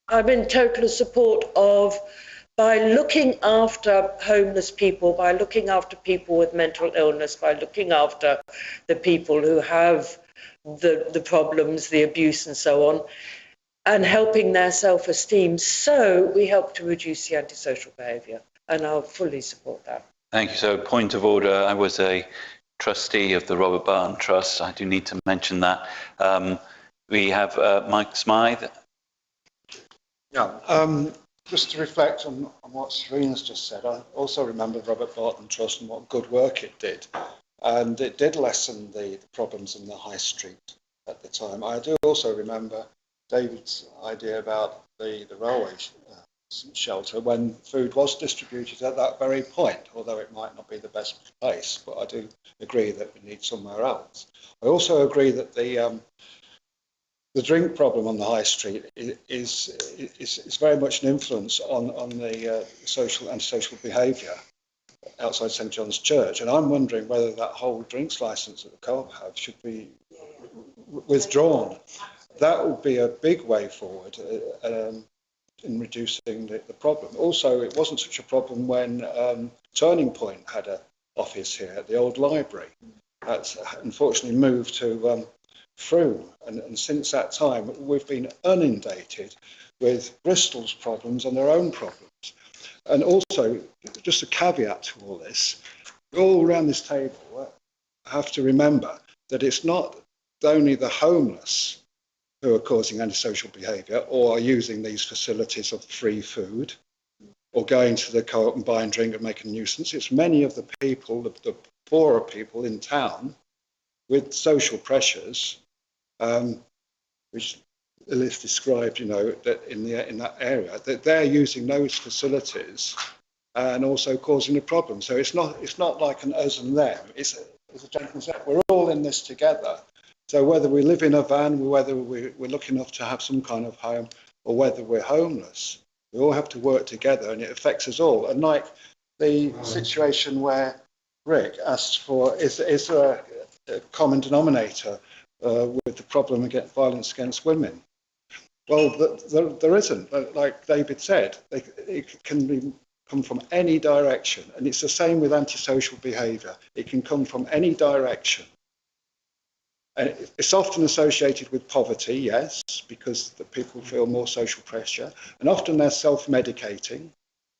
I'm in total support of, by looking after homeless people, by looking after people with mental illness, by looking after the people who have the problems, the abuse and so on, and helping their self-esteem, so we help to reduce the antisocial behaviour. And I'll fully support that.
Thank you. So, point of order, I was a trustee of the Robert Barton Trust. I do need to mention that. We have Mike Smythe.
Yeah, just to reflect on what Serena's just said, I also remember the Robert Barton Trust and what good work it did. And it did lessen the problems in the high street at the time. I do also remember David's idea about the railway shelter when food was distributed at that very point, although it might not be the best place. But I do agree that we need somewhere else. I also agree that the drink problem on the high street is very much an influence on the antisocial behaviour outside St John's Church, and I'm wondering whether that whole drinks licence that the Co-op have should be withdrawn. That would be a big way forward in reducing the problem. Also, it wasn't such a problem when Turning Point had an office here at the old library. That's unfortunately moved to Frome, and since that time we've been inundated with Bristol's problems and their own problems. And also, just a caveat to all this, all around this table have to remember that it's not only the homeless who are causing antisocial behaviour or are using these facilities of free food or going to the Co-op and buying drink and making a nuisance. It's many of the people, the poorer people in town with social pressures, which Elif described, that in that area, that they're using those facilities and also causing a problem. So it's not like an us and them. It's, as the gentleman said, we're all in this together. So whether we live in a van, whether we're lucky enough to have some kind of home, or whether we're homeless, we all have to work together, and it affects us all. And like the situation where Rick asked for, is there a common denominator with the problem of violence against women? Well, there isn't. Like David said, it can come from any direction, and it's the same with antisocial behaviour. It can come from any direction. And it's often associated with poverty, yes, because the people feel more social pressure, and often they're self-medicating.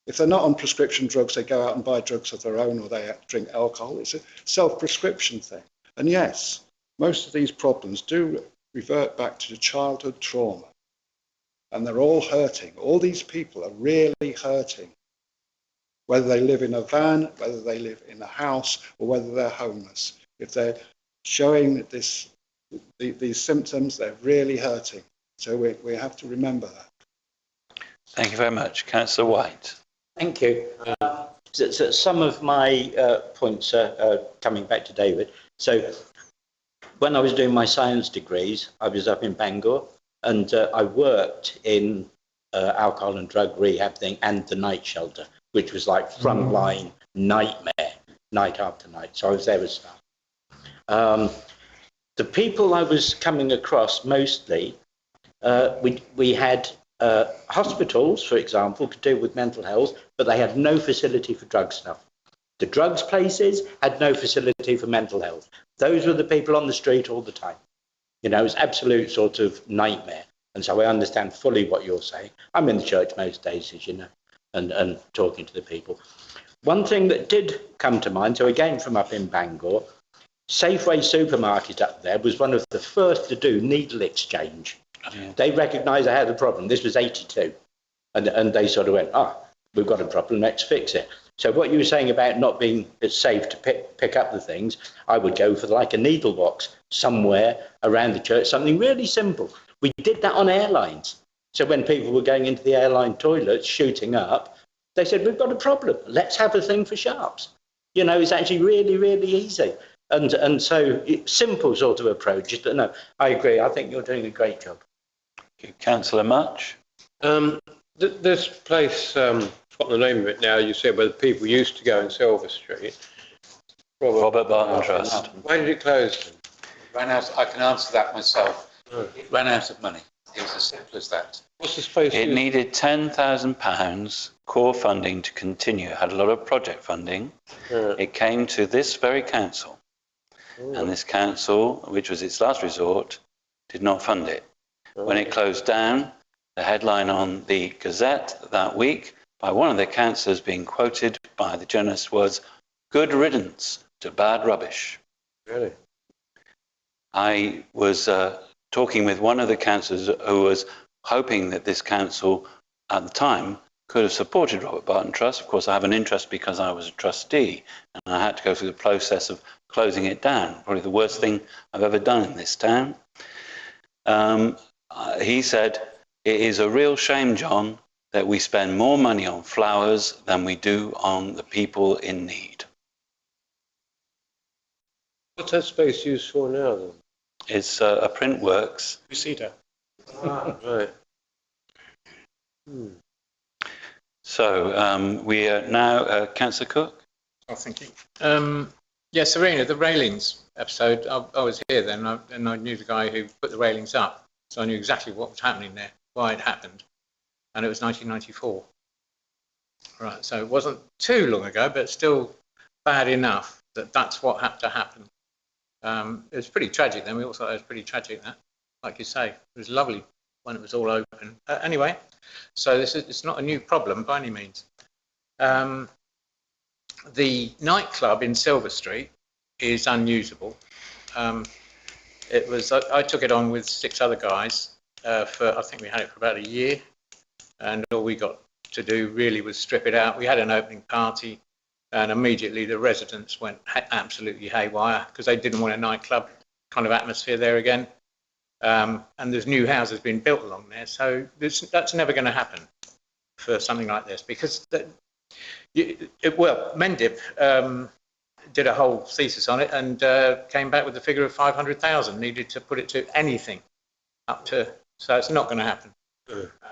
If they're not on prescription drugs, they go out and buy drugs of their own, or they drink alcohol. It's a self-prescription thing. And yes, most of these problems do revert back to the childhood trauma. And they're all hurting. All these people are really hurting. Whether they live in a van, whether they live in a house, or whether they're homeless. If they're showing these symptoms, they're really hurting. So we have to remember that.
Thank you very much. Councillor White.
Thank you. So some of my points are coming back to David. So when I was doing my science degrees, I was up in Bangor, and I worked in alcohol and drug rehab thing and the night shelter, which was like frontline nightmare, night after night. So I was there as staff. The people I was coming across mostly, we had hospitals, for example, could deal with mental health, but they had no facility for drug stuff. The drugs places had no facility for mental health. Those were the people on the street all the time. It was absolute sort of nightmare. And so I understand fully what you're saying. I'm in the church most days, as you know, and talking to the people. One thing that did come to mind, so again from up in Bangor, Safeway supermarket up there was one of the first to do needle exchange. Yeah. They recognised I had a problem. This was 82. And they sort of went, we've got a problem, let's fix it. So what you were saying about not being safe to pick up the things, I would go for like a needle box somewhere around the church, something really simple. We did that on airlines. So when people were going into the airline toilets, shooting up, they said, we've got a problem. Let's have a thing for sharps. It's actually really, really easy. And so simple sort of approaches. But no, I agree. I think you're doing a great job.
Councillor Much.
This place, I've got the name of it now, you said, where the people used to go in Silver Street.
Robert Barton Trust.
Why did it close?
Ran out. I can answer that myself. It ran out of money. It was as simple as that.
What's the space?
It needed £10,000 core funding to continue. It had a lot of project funding. Yeah. It came to this very council. Ooh. And this council, which was its last resort, did not fund it. Oh. When it closed down, the headline on the Gazette that week by one of the councillors being quoted by the journalist was, "Good riddance to bad rubbish."
Really?
I was talking with one of the councillors who was hoping that this council at the time could have supported Robert Barton Trust. Of course, I have an interest because I was a trustee and I had to go through the process of closing it down. Probably the worst thing I've ever done in this town. He said, "It is a real shame, John, that we spend more money on flowers than we do on the people in need.
What's that space used for now then?
It's a print works.
Cedar.
Right.
So we are now, Councillor Cook.
Oh, thank you. Yeah, Serena, the railings episode, I was here then, and I knew the guy who put the railings up, so I knew exactly what was happening there, why it happened, and it was 1994. Right, so it wasn't too long ago, but still bad enough that that's what had to happen. It was pretty tragic then. We all thought it was pretty tragic, that, like you say. It was lovely when it was all open. Anyway, so it's not a new problem by any means. The nightclub in Silver Street is unusable. It was I took it on with 6 other guys for, I think we had it for about a year, and all we got to do really was strip it out. We had an opening party, and immediately the residents went absolutely haywire because they didn't want a nightclub kind of atmosphere there again. And there's new houses being built along there, so that's never going to happen for something like this, because Mendip did a whole thesis on it and came back with the figure of 500,000 needed to put it to anything up to, so it's not going to happen.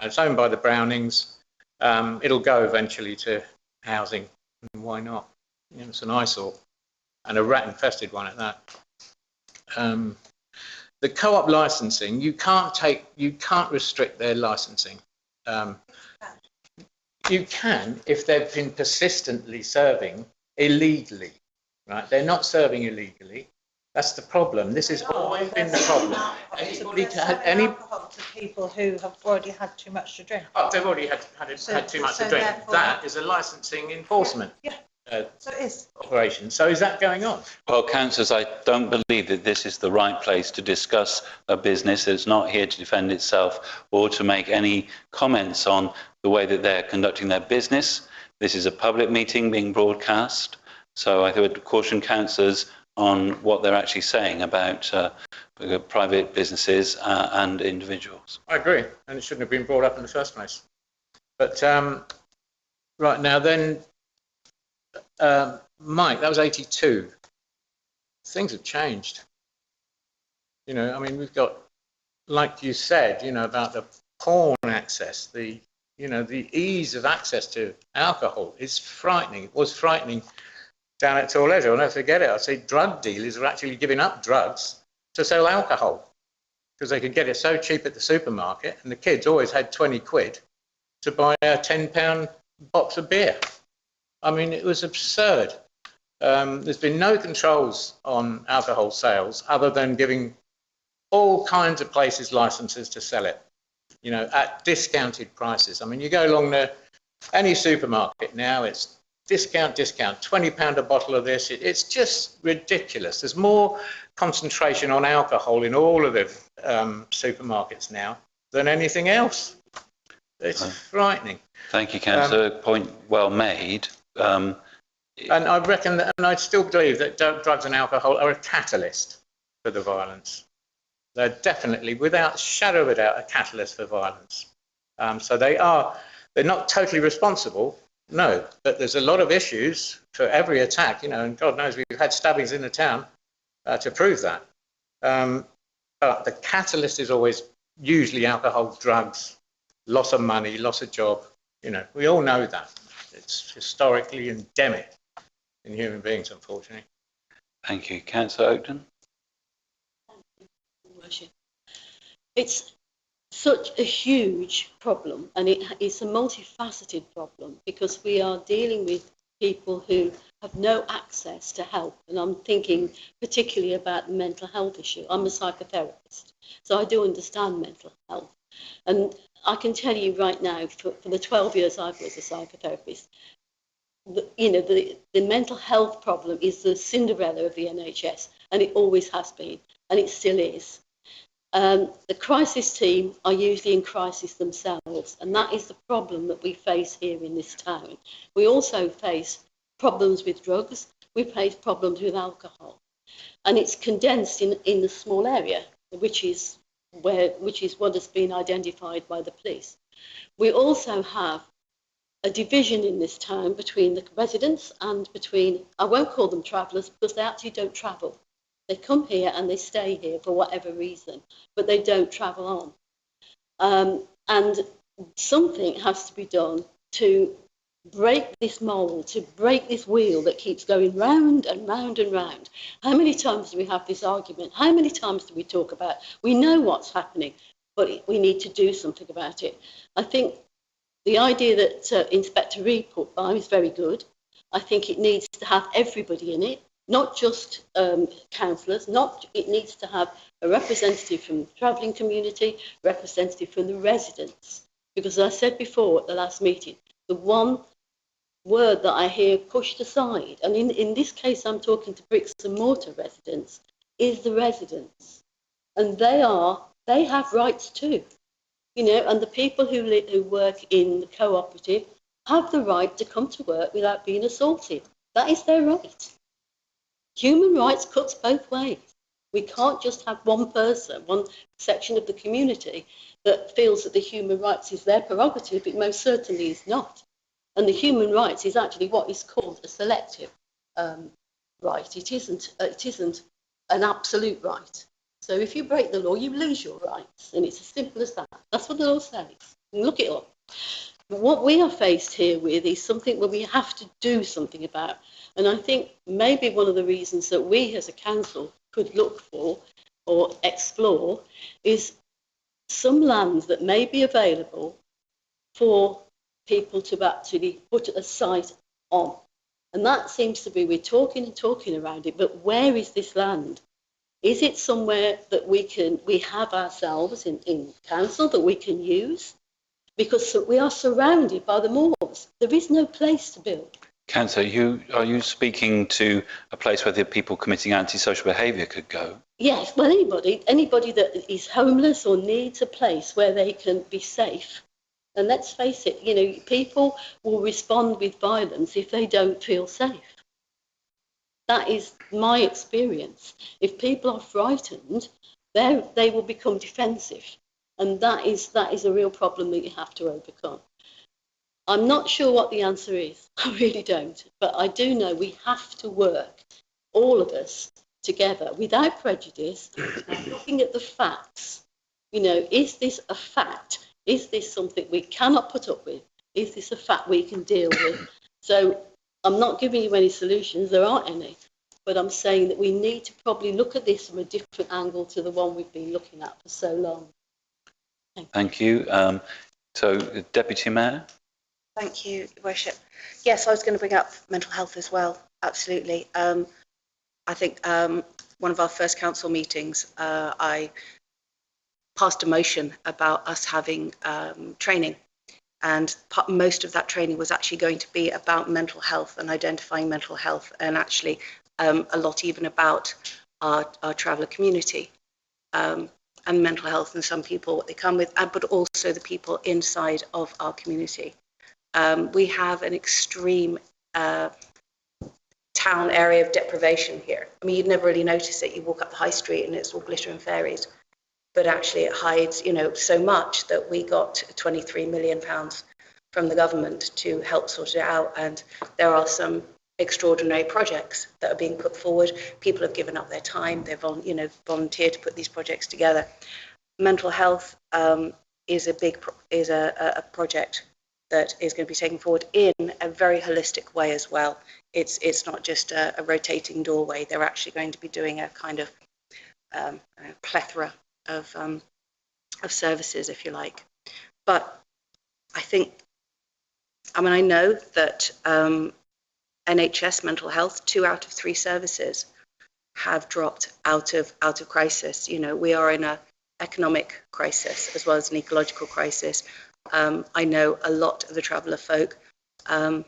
It's owned by the Brownings. It'll go eventually to housing. Why not? You know, it's an eyesore, and a rat-infested one at that. The co-op licensing, you can't restrict their licensing. You can if they've been persistently serving illegally, right? They're not serving illegally. That's the problem. This has always been the problem.
Alcohol to people who have already had too much to drink.
Oh, they've already had too much to drink. That is a licensing enforcement.
So it is.
Operation. So is that going on?
Well, councillors, I don't believe that this is the right place to discuss a business that's not here to defend itself or to make any comments on the way that they're conducting their business. This is a public meeting being broadcast, so I would caution councillors on what they're actually saying about private businesses and individuals.
I agree, and it shouldn't have been brought up in the first place. But right now then, Mike, that was 82. Things have changed. You know, I mean, we've got, like you said, you know, about the porn access, the ease of access to alcohol is frightening. It was frightening down at Torleisure. I'll never forget it. I say drug dealers are actually giving up drugs to sell alcohol because they could get it so cheap at the supermarket, and the kids always had 20 quid to buy a £10 box of beer. I mean, it was absurd. There's been no controls on alcohol sales other than giving all kinds of places licenses to sell it, you know, at discounted prices. I mean, you go along to any supermarket now, it's discount, £20 a bottle of this. It's just ridiculous. There's more concentration on alcohol in all of the supermarkets now than anything else. It's frightening.
Thank you, councillor. Point well made.
And I reckon that, and I still believe that drugs and alcohol are a catalyst for the violence. They're definitely, without a shadow of a doubt, a catalyst for violence. So they're not totally responsible, no, but there's a lot of issues for every attack, you know, and God knows we've had stabbings in the town to prove that. But the catalyst is always usually alcohol, drugs, loss of money, loss of job. You know, we all know that. It's historically endemic in human beings, unfortunately.
Thank you. Councillor Oakden?
It's such a huge problem, and it's a multifaceted problem because we are dealing with people who have no access to help. And I'm thinking particularly about the mental health issue. I'm a psychotherapist, so I do understand mental health. And I can tell you right now, for the 12 years I've was a psychotherapist, the mental health problem is the Cinderella of the NHS, and it always has been, and it still is. The crisis team are usually in crisis themselves, and that is the problem that we face here in this town. We also face problems with drugs, we face problems with alcohol, and it's condensed in the small area, which is what has been identified by the police. We also have a division in this town between the residents and between, I won't call them travellers because they actually don't travel. They come here and they stay here for whatever reason, but they don't travel on. And something has to be done to break this mould, to break this wheel that keeps going round and round and round. How many times do we have this argument? How many times do we talk about, we know what's happening, but we need to do something about it. I think the idea that Inspector Reid put by is very good. I think it needs to have everybody in it, not just councillors, it needs to have a representative from the travelling community, representative from the residents. Because as I said before at the last meeting, the one word that I hear pushed aside, and in this case I'm talking to bricks and mortar residents, is the residents. And they have rights too. You know, and the people who work in the cooperative have the right to come to work without being assaulted. That is their right. Human rights cuts both ways. We can't just have one person, one section of the community that feels that the human rights is their prerogative. It most certainly is not. And the human rights is actually what is called a selective right. It isn't an absolute right. So if you break the law, you lose your rights. And it's as simple as that. That's what the law says. Look it up. But what we are faced here with is something where we have to do something about. And I think maybe one of the reasons that we as a council could look for or explore is some lands that may be available for people to actually put a site on. And that seems to be, we're talking and talking around it, but where is this land? Is it somewhere that we have ourselves in council that we can use? Because we are surrounded by the moors. There is no place to build.
Councillor, are you speaking to a place where the people committing antisocial behaviour could go?
Yes, well, anybody that is homeless or needs a place where they can be safe. And let's face it, you know, people will respond with violence if they don't feel safe. That is my experience. If people are frightened, they will become defensive. And that is a real problem that you have to overcome. I'm not sure what the answer is. I really don't. But I do know we have to work, all of us, together, without prejudice, looking at the facts. You know, is this a fact? Is this something we cannot put up with? Is this a fact we can deal with? So I'm not giving you any solutions. There aren't any. But I'm saying that we need to probably look at this from a different angle to the one we've been looking at for so long.
Thank you. So, Deputy Mayor?
Thank you, Your Worship. Yes, I was going to bring up mental health as well, absolutely. I think one of our first council meetings, I passed a motion about us having training, and most of that training was actually going to be about mental health and identifying mental health, and actually a lot even about our traveller community and mental health and some people, what they come with, but also the people inside of our community. We have an extreme town area of deprivation here. I mean, you'd never really notice it. You walk up the high street and it's all glitter and fairies. But actually it hides, you know, so much that we got £23 million from the government to help sort it out. And there are some extraordinary projects that are being put forward. People have given up their time. They've volunteered to put these projects together. Mental health is a project that is going to be taken forward in a very holistic way as well. It's not just a rotating doorway. They're actually going to be doing a kind of a plethora of services, if you like. But I think, I mean, I know that NHS mental health, 2 out of 3 services have dropped out of crisis. You know, we are in an economic crisis as well as an ecological crisis. I know a lot of the traveller folk, the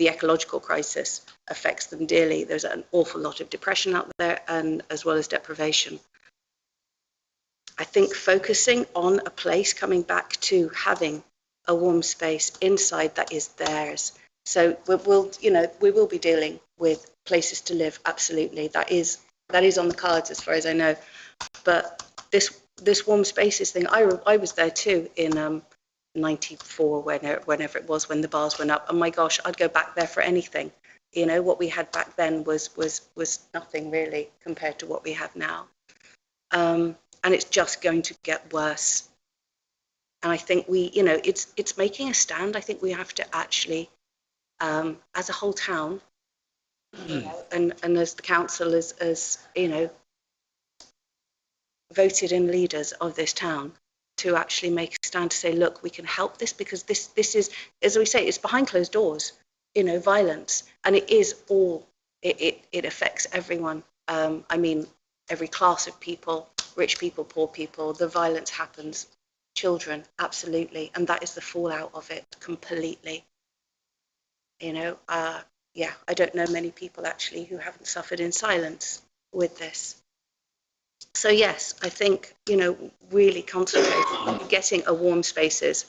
ecological crisis affects them dearly. There's an awful lot of depression out there, and as well as deprivation. I think focusing on a place, coming back to having a warm space inside that is theirs. So we will be dealing with places to live. Absolutely, that is on the cards as far as I know. But this warm spaces thing, I was there too in 94, whenever it was, when the bars went up. And my gosh, I'd go back there for anything. You know, what we had back then was nothing really compared to what we have now. And it's just going to get worse. And I think it's making a stand. I think we have to actually, as a whole town, and as the council, as voted in leaders of this town, to actually make a stand to say, look, we can help this, because this is, as we say, it's behind closed doors, violence, and it is all, it affects everyone. I mean, every class of people, rich people, poor people, the violence happens. Children, absolutely, and that is the fallout of it completely. Yeah, I don't know many people actually who haven't suffered in silence with this. So yes, I think, really concentrate on getting a warm spaces,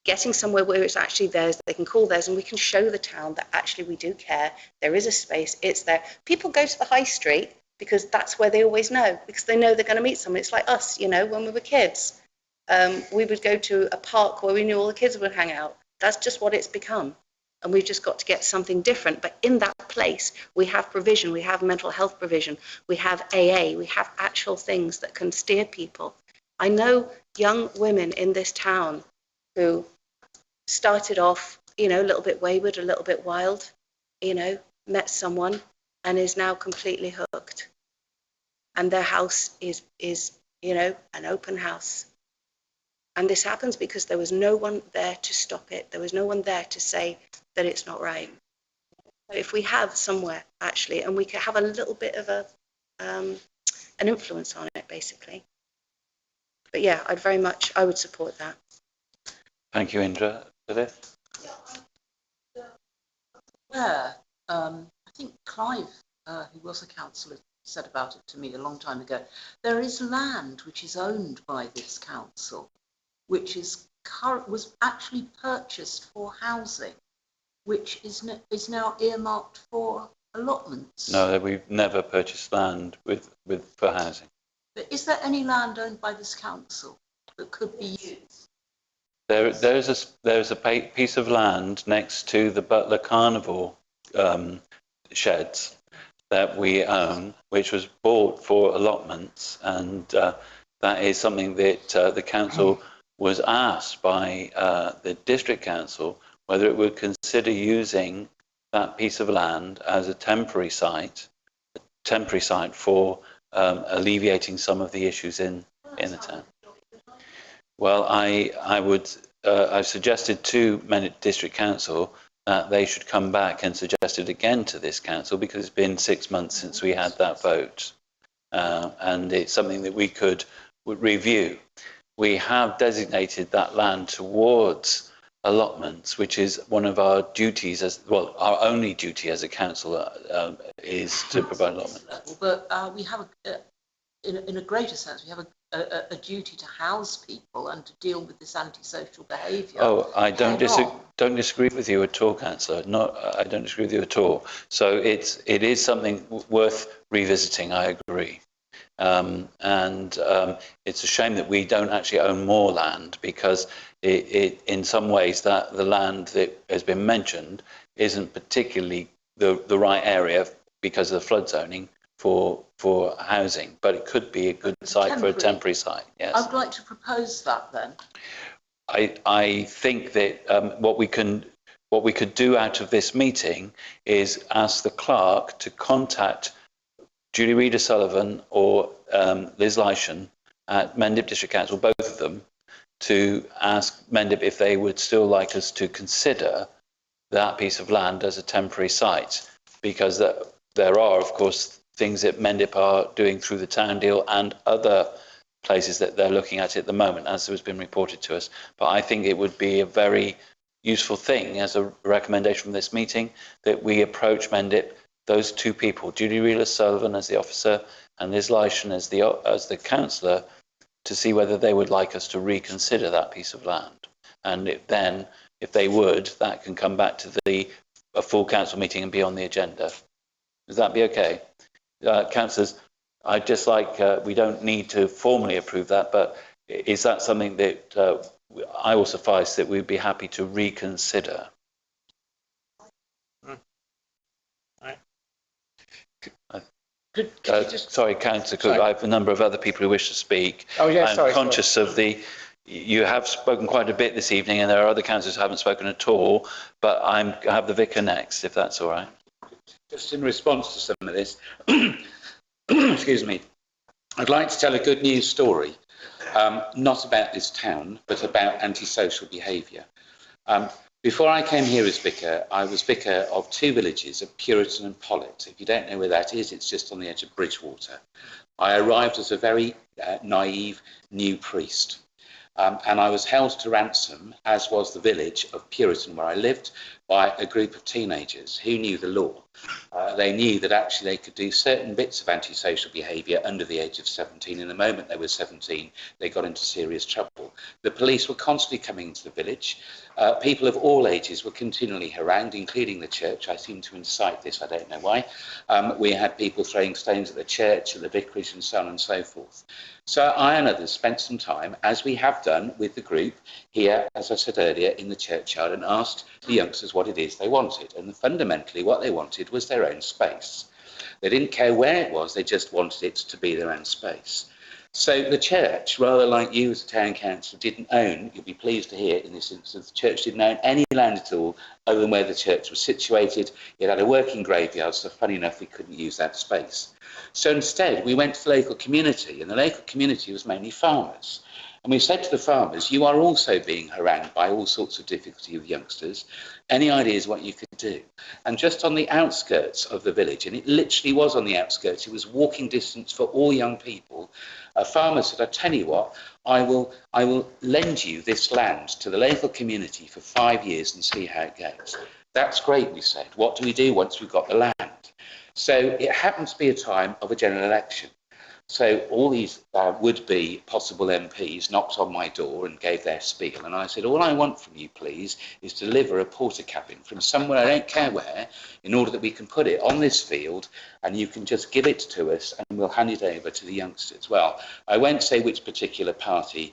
getting somewhere where it's actually theirs, they can call theirs, and we can show the town that actually we do care. There is a space, it's there. People go to the high street because that's where they always know, because they know they're going to meet someone. It's like us, when we were kids. We would go to a park where we knew all the kids would hang out. That's just what it's become. And we've just got to get something different. But in that place, we have provision, we have mental health provision, we have AA, we have actual things that can steer people. I know young women in this town who started off, a little bit wayward, a little bit wild, met someone and is now completely hooked. And their house is an open house. And this happens because there was no one there to stop it. There was no one there to say that it's not right. So if we have somewhere, actually, and we can have a little bit of an influence on it, basically. But yeah, I would support that.
Thank you, Indra. Lilith?
Where, I think Clive, who was a councillor, said about it to me a long time ago. There is land which is owned by this council, which was actually purchased for housing, which is now earmarked for allotments.
No, we've never purchased land for housing.
But is there any land owned by this council that could be used?
There's a piece of land next to the Butler Carnival sheds that we own, which was bought for allotments, and that is something that the council was asked by the district council whether it would consider using that piece of land as a temporary site for alleviating some of the issues in the town. Well, I've suggested to Mendip District Council that they should come back and suggest it again to this council, because it's been 6 months since we had that vote, and it's something that we would review. We have designated that land towards allotments, which is one of our duties our only duty as a council is to provide allotments.
But we have, in a greater sense, we have a duty to house people and to deal with this antisocial behaviour.
Oh, I don't disagree with you at all, Councillor. I don't disagree with you at all. So it is something worth revisiting. I agree. It's a shame that we don't actually own more land, because it in some ways that the land that has been mentioned isn't particularly the right area because of the flood zoning for housing, but it could be a good site for a temporary site. Yes,
I'd like to propose that then.
I think that what we could do out of this meeting is ask the clerk to contact Julie Reader-Sullivan or Liz Lyshan at Mendip District Council, both of them, to ask Mendip if they would still like us to consider that piece of land as a temporary site, because there are, of course, things that Mendip are doing through the town deal and other places that they're looking at the moment, as has been reported to us. But I think it would be a very useful thing as a recommendation from this meeting that we approach Mendip, those two people, Julie Reader-Sullivan as the officer and Liz Lyshan as the councillor, to see whether they would like us to reconsider that piece of land. And if they would, that can come back to a full council meeting and be on the agenda. Does that be okay? Councillors, I'd just like, we don't need to formally approve that, but is that something that I will suffice that we'd be happy to reconsider. Sorry, Councillor Cook, I have a number of other people who wish to speak.
Oh, yeah,
I'm
sorry.
conscious of you have spoken quite a bit this evening, and there are other councillors who haven't spoken at all, but I have the vicar next, if that's all right.
Just in response to some of this, excuse me, I'd like to tell a good news story, not about this town, but about antisocial behaviour. Before I came here as vicar, I was vicar of 2 villages of Puriton and Pollet. If you don't know where that is, it's just on the edge of Bridgewater. I arrived as a very naive new priest. And I was held to ransom, as was the village of Puriton where I lived, by a group of teenagers who knew the law. They knew that actually they could do certain bits of antisocial behaviour under the age of 17. And the moment they were 17, they got into serious trouble. The police were constantly coming into the village. People of all ages were continually harangued, including the church. I seem to incite this, I don't know why. We had people throwing stones at the church, at the vicarage, and so on and so forth. So I and others spent some time, as we have done with the group here, as I said earlier, in the churchyard, and asked the youngsters what it is they wanted. And fundamentally what they wanted was their own space. They didn't care where it was, they just wanted it to be their own space. So the church, rather like you as a town council, didn't own, you'll be pleased to hear in this instance, the church didn't own any land at all other than where the church was situated. It had a working graveyard, so funny enough, we couldn't use that space. So instead, we went to the local community, and the local community was mainly farmers. And we said to the farmers, you are also being harangued by all sorts of difficulty with youngsters. Any ideas what you could do? And just on the outskirts of the village, and it literally was on the outskirts, it was walking distance for all young people, a farmer said, I tell you what, I will lend you this land to the local community for 5 years and see how it goes. That's great, we said. What do we do once we've got the land? So it happened to be a time of a general election. So all these would-be possible MPs knocked on my door and gave their spiel. And I said, all I want from you, please, is to deliver a porter cabin from somewhere, I don't care where, in order that we can put it on this field and you can just give it to us and we'll hand it over to the youngsters. Well, I won't say which particular party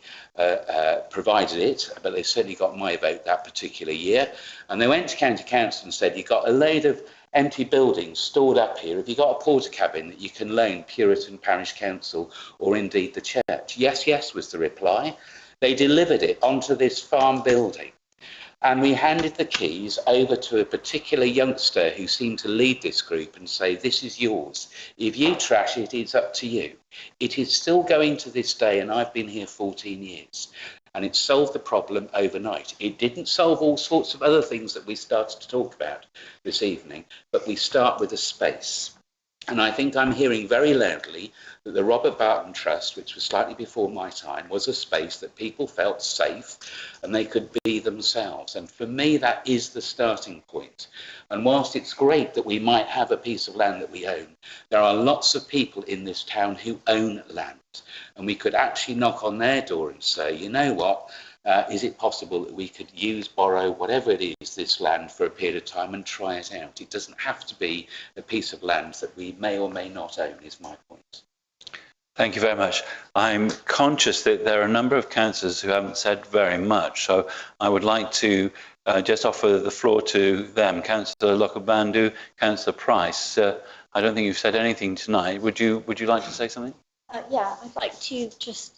provided it, but they certainly got my vote that particular year. And they went to County Council and said, you've got a load of empty buildings stored up here. Have you got a porter cabin that you can loan Puriton Parish Council or indeed the church? Yes, yes, was the reply. They delivered it onto this farm building. And we handed the keys over to a particular youngster who seemed to lead this group and say, this is yours. If you trash it, it's up to you. It is still going to this day, and I've been here 14 years. And it solved the problem overnight. It didn't solve all sorts of other things that we started to talk about this evening, but we start with a space. And I think I'm hearing very loudly that the Robert Barton Trust, which was slightly before my time, was a space that people felt safe and they could be themselves. And for me, that is the starting point. And whilst it's great that we might have a piece of land that we own, there are lots of people in this town who own land. And we could actually knock on their door and say, you know what, is it possible that we could borrow, whatever it is, this land for a period of time and try it out? It doesn't have to be a piece of land that we may or may not own, is my point.
Thank you very much. I'm conscious that there are a number of councillors who haven't said very much, so I would like to just offer the floor to them. Councillor Locobandu, Councillor Price. I don't think you've said anything tonight. Would you like to say something?
Yeah, I'd like to just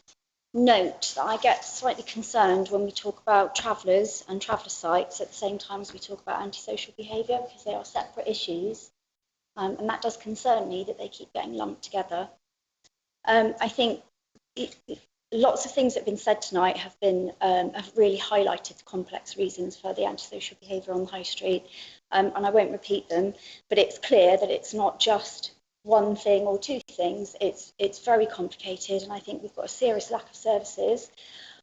note that I get slightly concerned when we talk about travellers and traveller sites at the same time as we talk about antisocial behaviour, because they are separate issues, and that does concern me that they keep getting lumped together. I think lots of things that have been said tonight have really highlighted the complex reasons for the antisocial behaviour on the high street, and I won't repeat them, but it's clear that it's not just one thing or two things. It's very complicated, and I think we've got a serious lack of services.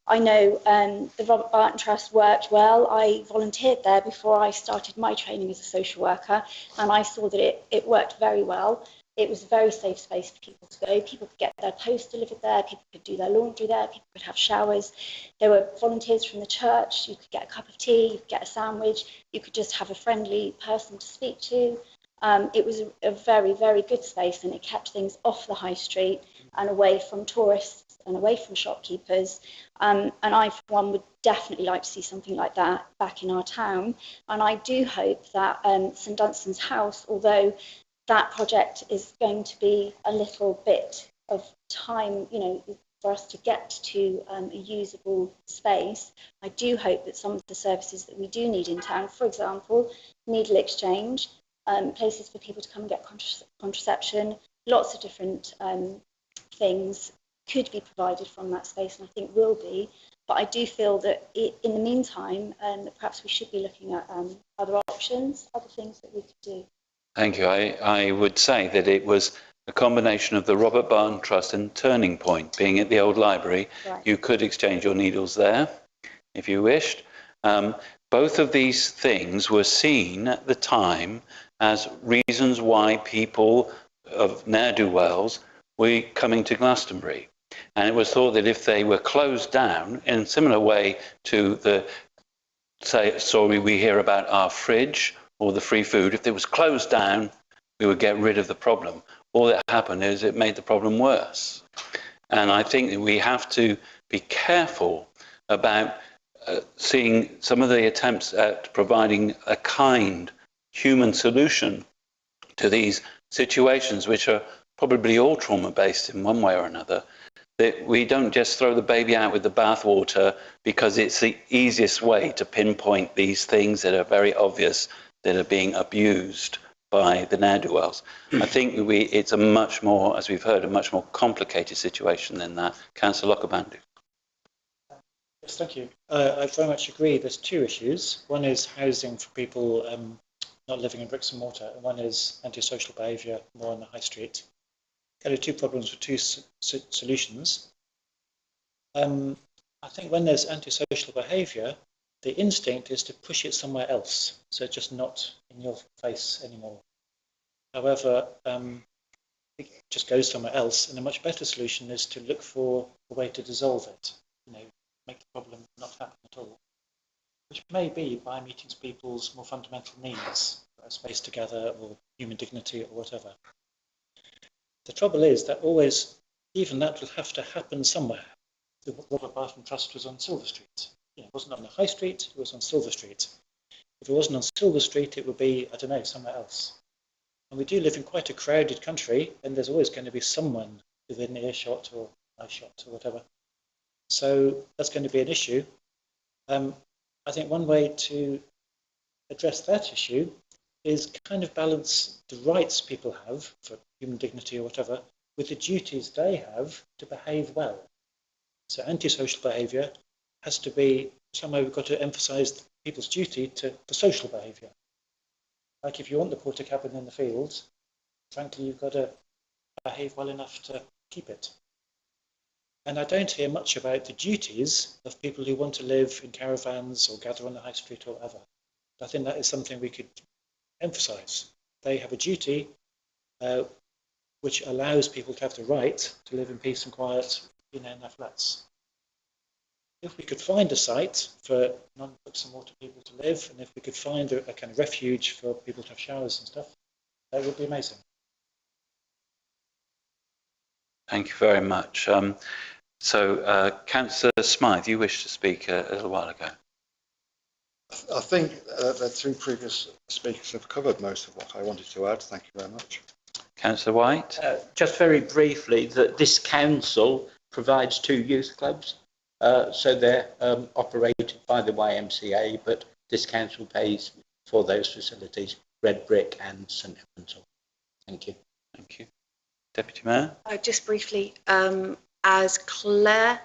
I know the Robert Barton Trust worked well. I volunteered there before I started my training as a social worker, and I saw that it worked very well. It was a very safe space for people to go. People could get their post delivered there, people could do their laundry there, people could have showers. There were volunteers from the church. You could get a cup of tea, you could get a sandwich, you could just have a friendly person to speak to. It was a very, very good space, and it kept things off the high street and away from tourists and away from shopkeepers. And I, for one, would definitely like to see something like that back in our town. And I do hope that St Dunstan's House, although that project is going to be a little bit of time, for us to get to a usable space, I do hope that some of the services that we do need in town, for example, needle exchange, places for people to come and get contraception, lots of different things could be provided from that space, and I think will be. But I do feel that in the meantime, that perhaps we should be looking at other options, other things that we could do.
Thank you. I would say that it was a combination of the Robert Barton Trust and Turning Point being at the old library.
Right.
You could exchange your needles there if you wished. Both of these things were seen at the time as reasons why people of ne'er-do-wells were coming to Glastonbury. And it was thought that if they were closed down in a similar way to the story we hear about our fridge or the free food, if it was closed down, we would get rid of the problem. All that happened is it made the problem worse. And I think that we have to be careful about seeing some of the attempts at providing a kind human solution to these situations, which are probably all trauma-based in one way or another, that we don't just throw the baby out with the bathwater because it's the easiest way to pinpoint these things that are very obvious that are being abused by the ne'er-do-wells. I think it's a much more, as we've heard, a much more complicated situation than that. Councillor Lockabandoo.
Yes, thank you. I very much agree. There's two issues. One is housing for people not living in bricks and mortar, and one is antisocial behaviour more on the high street. Kind of two problems with two solutions. I think when there's antisocial behaviour, the instinct is to push it somewhere else, so just not in your face anymore. However, it just goes somewhere else, and a much better solution is to look for a way to dissolve it, make the problem not happen at all, which may be by meeting people's more fundamental needs, a space to gather or human dignity or whatever. The trouble is that always, even that will have to happen somewhere. The Robert Barton Trust was on Silver Street. It wasn't on the High Street, it was on Silver Street. If it wasn't on Silver Street, it would be, I don't know, somewhere else. And we do live in quite a crowded country, and there's always going to be someone within earshot or eyeshot or whatever. So that's going to be an issue. I think one way to address that issue is kind of balance the rights people have for human dignity or whatever with the duties they have to behave well. So antisocial behaviour has to be somewhere we've got to emphasise people's duty to the social behaviour. Like if you want the porter cabin in the fields, frankly, you've got to behave well enough to keep it. And I don't hear much about the duties of people who want to live in caravans or gather on the high street or whatever. I think that is something we could emphasise. They have a duty which allows people to have the right to live in peace and quiet in their flats. If we could find a site for non-bricks and mortar people to live, and if we could find a kind of refuge for people to have showers and stuff, that would be amazing.
Thank you very much. Councillor Smythe, you wished to speak a little while ago.
I think the two previous speakers have covered most of what I wanted to add. Thank you very much.
Councillor White?
Just very briefly, that this council provides 2 youth clubs. So they're operated by the YMCA, but this council pays for those facilities, Red Brick and St Edmunds. Thank you.
Thank you. Deputy Mayor?
Just briefly, as Claire,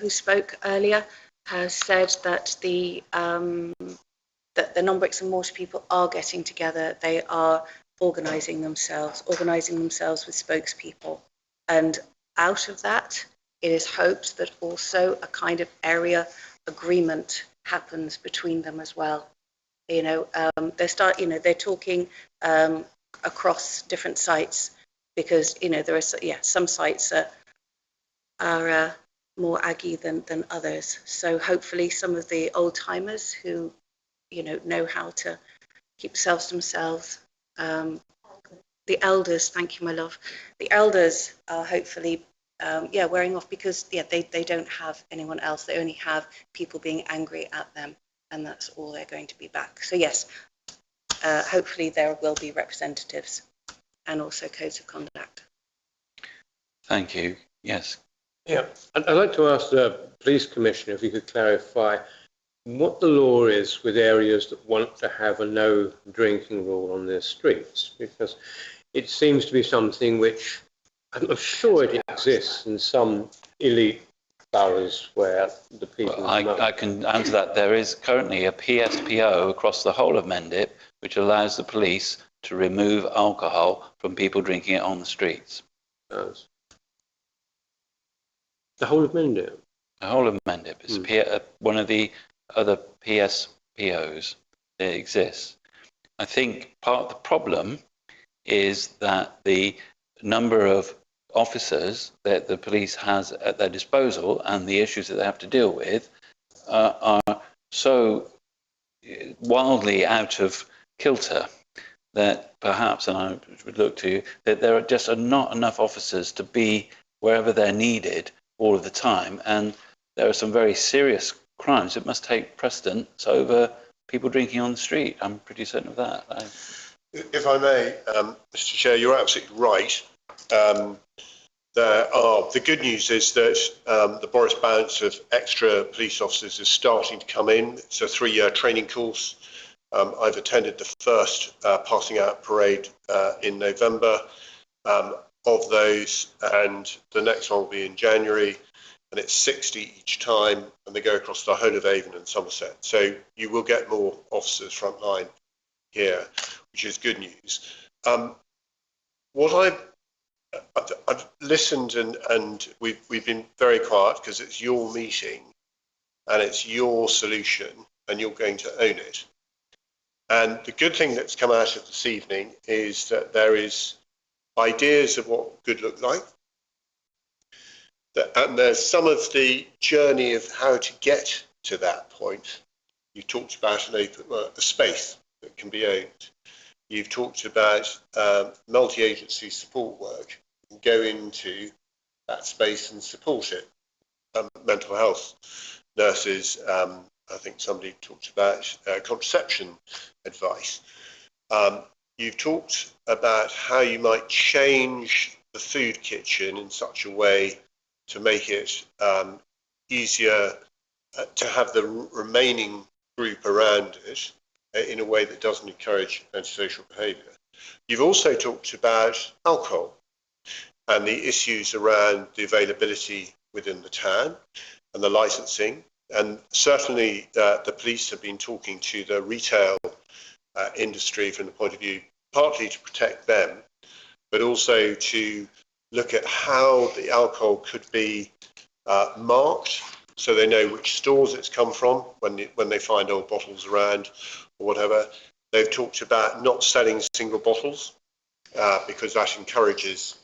who spoke earlier, has said that the non-bricks and mortar people are getting together. They are organising themselves with spokespeople. And out of that, it is hoped that also a kind of area agreement happens between them as well. They're talking across different sites because there are some sites are more aggy than others. So hopefully some of the old timers who know how to keep themselves. The elders, thank you, my love. The elders are hopefully wearing off because they don't have anyone else. They only have people being angry at them, and that's all they're going to be back. So yes, hopefully there will be representatives and also codes of conduct.
Thank you. Yes.
Yeah, I'd like to ask the police commissioner if he could clarify what the law is with areas that want to have a no drinking rule on their streets, because it seems to be something which I'm sure it exists in some elite boroughs where the people...
Well, I can answer that. There is currently a PSPO across the whole of Mendip which allows the police to remove alcohol from people drinking it on the streets.
Yes. The whole of Mendip?
The whole of Mendip is one of the other PSPOs that exists. I think part of the problem is that the number of officers that the police has at their disposal and the issues that they have to deal with are so wildly out of kilter that perhaps, and I would look to, that there just are not enough officers to be wherever they're needed all of the time, and there are some very serious crimes that must take precedence over people drinking on the street. I'm pretty certain of that.
If I may, Mr. Chair, you're absolutely right. The good news is that the Boris balance of extra police officers is starting to come in. It's a 3-year training course. I've attended the first passing out parade in November of those, and the next one will be in January, and it's 60 each time, and they go across the whole of Avon and Somerset. So you will get more officers frontline here, which is good news. What I've listened and we've been very quiet because it's your meeting and it's your solution and you're going to own it. And the good thing that's come out of this evening is that there is ideas of what good looks like. And there's some of the journey of how to get to that point. You talked about a space that can be owned. You've talked about multi-agency support work. You can go into that space and support it. Mental health nurses, I think somebody talked about contraception advice. You've talked about how you might change the food kitchen in such a way to make it easier to have the remaining group around it in a way that doesn't encourage antisocial behaviour. You've also talked about alcohol and the issues around the availability within the town and the licensing. And certainly the police have been talking to the retail industry from the point of view, partly to protect them, but also to look at how the alcohol could be marked so they know which stores it's come from when they find old bottles around or whatever. They've talked about not selling single bottles because that encourages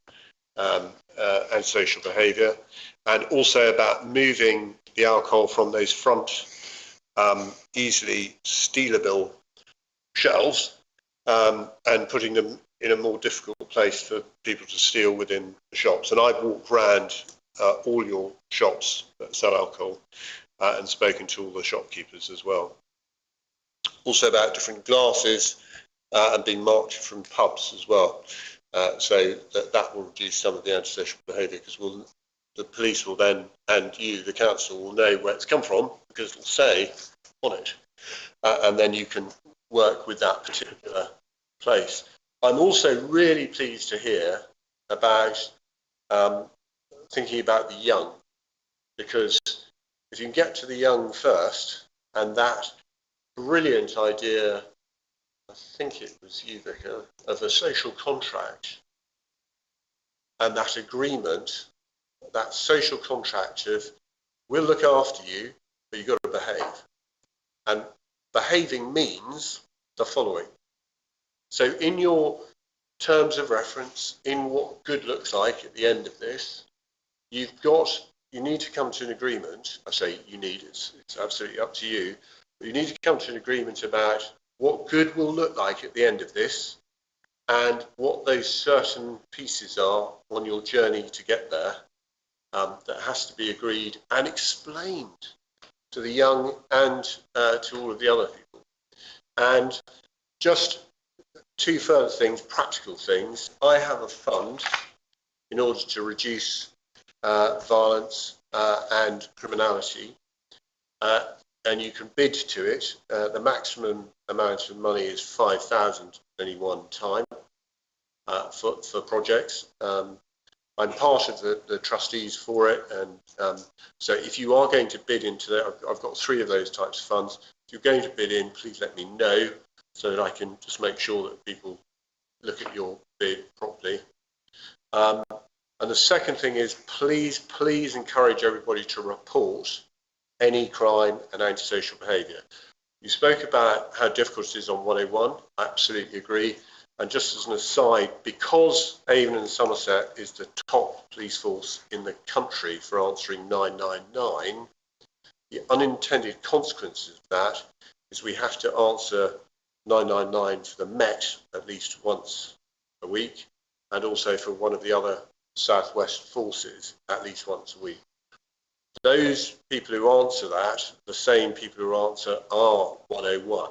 antisocial behaviour, and also about moving the alcohol from those front easily stealable shelves and putting them in a more difficult place for people to steal within the shops. And I've walked around all your shops that sell alcohol and spoken to all the shopkeepers as well. Also about different glasses and being marked from pubs as well. So that will reduce some of the antisocial behaviour, because the police will then, and you, the council, will know where it's come from because it'll say on it. And then you can work with that particular place. I'm also really pleased to hear about thinking about the young, because if you can get to the young first, and that brilliant idea, I think it was you, Vicar, of a social contract, and that agreement, that social contract of we'll look after you, but you've got to behave. And behaving means the following. So in your terms of reference, in what good looks like at the end of this, you need to come to an agreement. I say you need, it's absolutely up to you, but you need to come to an agreement about what good will look like at the end of this and what those certain pieces are on your journey to get there, that has to be agreed and explained to the young and to all of the other people. And just two further things, practical things. I have a fund in order to reduce violence and criminality, and you can bid to it. The maximum amount of money is 5,000 at any one time for projects. I'm part of the trustees for it, and so if you are going to bid into that, I've got 3 of those types of funds. If you're going to bid in, please let me know so that I can just make sure that people look at your bid properly. And the second thing is, please encourage everybody to report any crime and antisocial behaviour. You spoke about how difficult it is on 101. I absolutely agree. And just as an aside, because Avon and Somerset is the top police force in the country for answering 999, the unintended consequences of that is we have to answer 999 for the Met at least once a week, and also for one of the other Southwest forces at least once a week. Those people who answer that, the same people who answer our 101,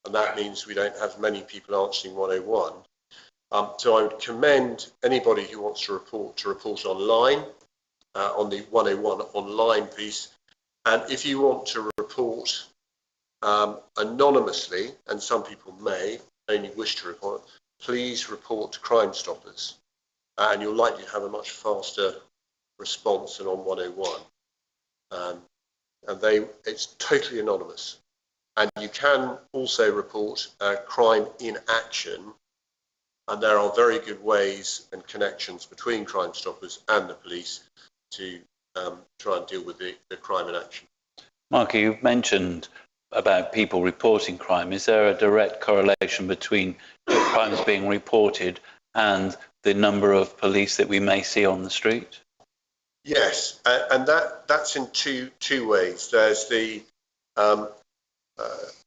and that means we don't have many people answering 101. So I would commend anybody who wants to report online, on the 101 online piece. And if you want to report anonymously, and some people may only wish to report, please report to Crime Stoppers. And you're likely to have a much faster response than on 101. And it's totally anonymous. And you can also report crime in action, and there are very good ways and connections between Crime Stoppers and the police to try and deal with the crime in action.
Mark, you've mentioned about people reporting crime. Is there a direct correlation between crimes being reported and the number of police that we may see on the street?
Yes, and that's in two ways. There's the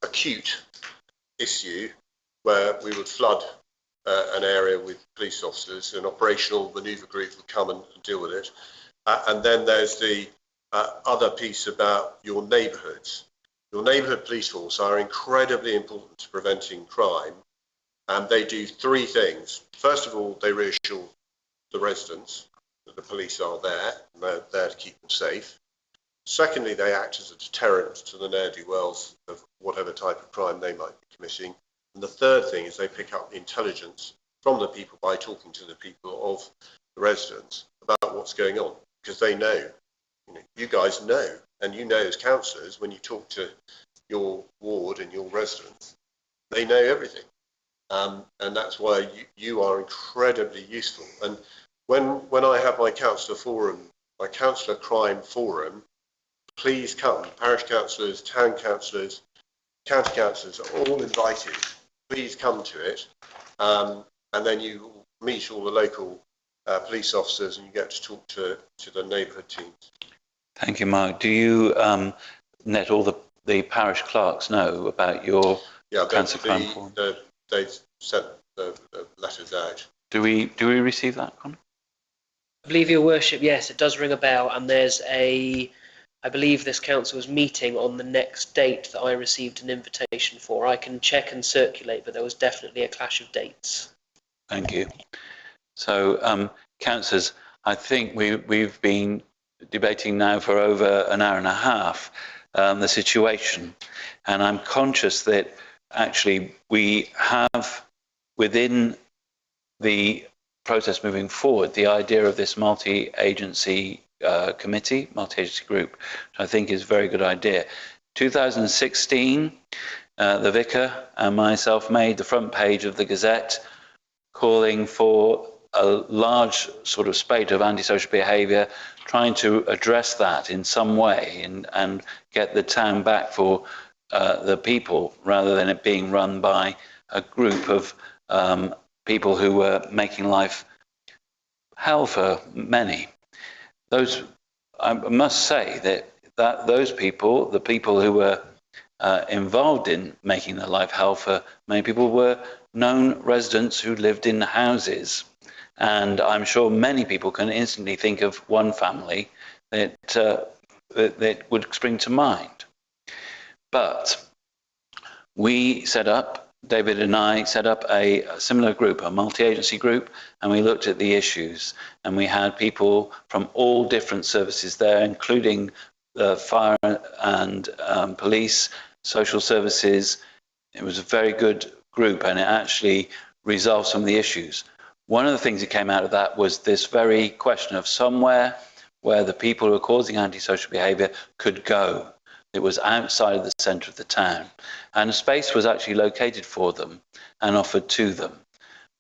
acute issue where we would flood an area with police officers, an operational manoeuvre group would come and deal with it. And then there's the other piece about your neighbourhoods. Your neighbourhood police force are incredibly important to preventing crime, and they do 3 things. First of all, they reassure the residents that the police are there, and they're there to keep them safe. Secondly, they act as a deterrent to the ne'er-do-wells of whatever type of crime they might be committing. And the third thing is they pick up intelligence from the people by talking to the people of the residents about what's going on, because they know. You guys know, and you know as councillors, when you talk to your ward and your residents, they know everything. And that's why you are incredibly useful. And when I have my councillor forum, my councillor crime forum, please come. Parish councillors, town councillors, county councillors are all invited. Please come to it. And then you meet all the local police officers and you get to talk to the neighbourhood teams.
Thank you, Mark. Do you let all the parish clerks know about your council crime forum?
They've sent the letters out.
Do we receive that, Conor?
I believe, Your Worship, yes, it does ring a bell, and there's I believe this council is meeting on the next date that I received an invitation for. I can check and circulate, but there was definitely a clash of dates.
Thank you. So, councillors, I think we've been debating now for over an hour and a half the situation, and I'm conscious that actually we have within the process moving forward the idea of this multi-agency committee, multi-agency group, which I think is a very good idea. 2016, the Vicar and myself made the front page of the Gazette calling for a large sort of spate of antisocial behaviour, trying to address that in some way and get the town back for the people, rather than it being run by a group of people who were making life hell for many. Those, I must say that those people, the people who were involved in making their life hell for many people, were known residents who lived in houses And I'm sure many people can instantly think of one family that would spring to mind. But David and I set up a similar group, a multi-agency group, and we looked at the issues. And we had people from all different services there, including fire and police, social services. It was a very good group, and it actually resolved some of the issues. One of the things that came out of that was this very question of somewhere where the people who are causing antisocial behaviour could go. It was outside of the centre of the town, and a space was actually located for them and offered to them.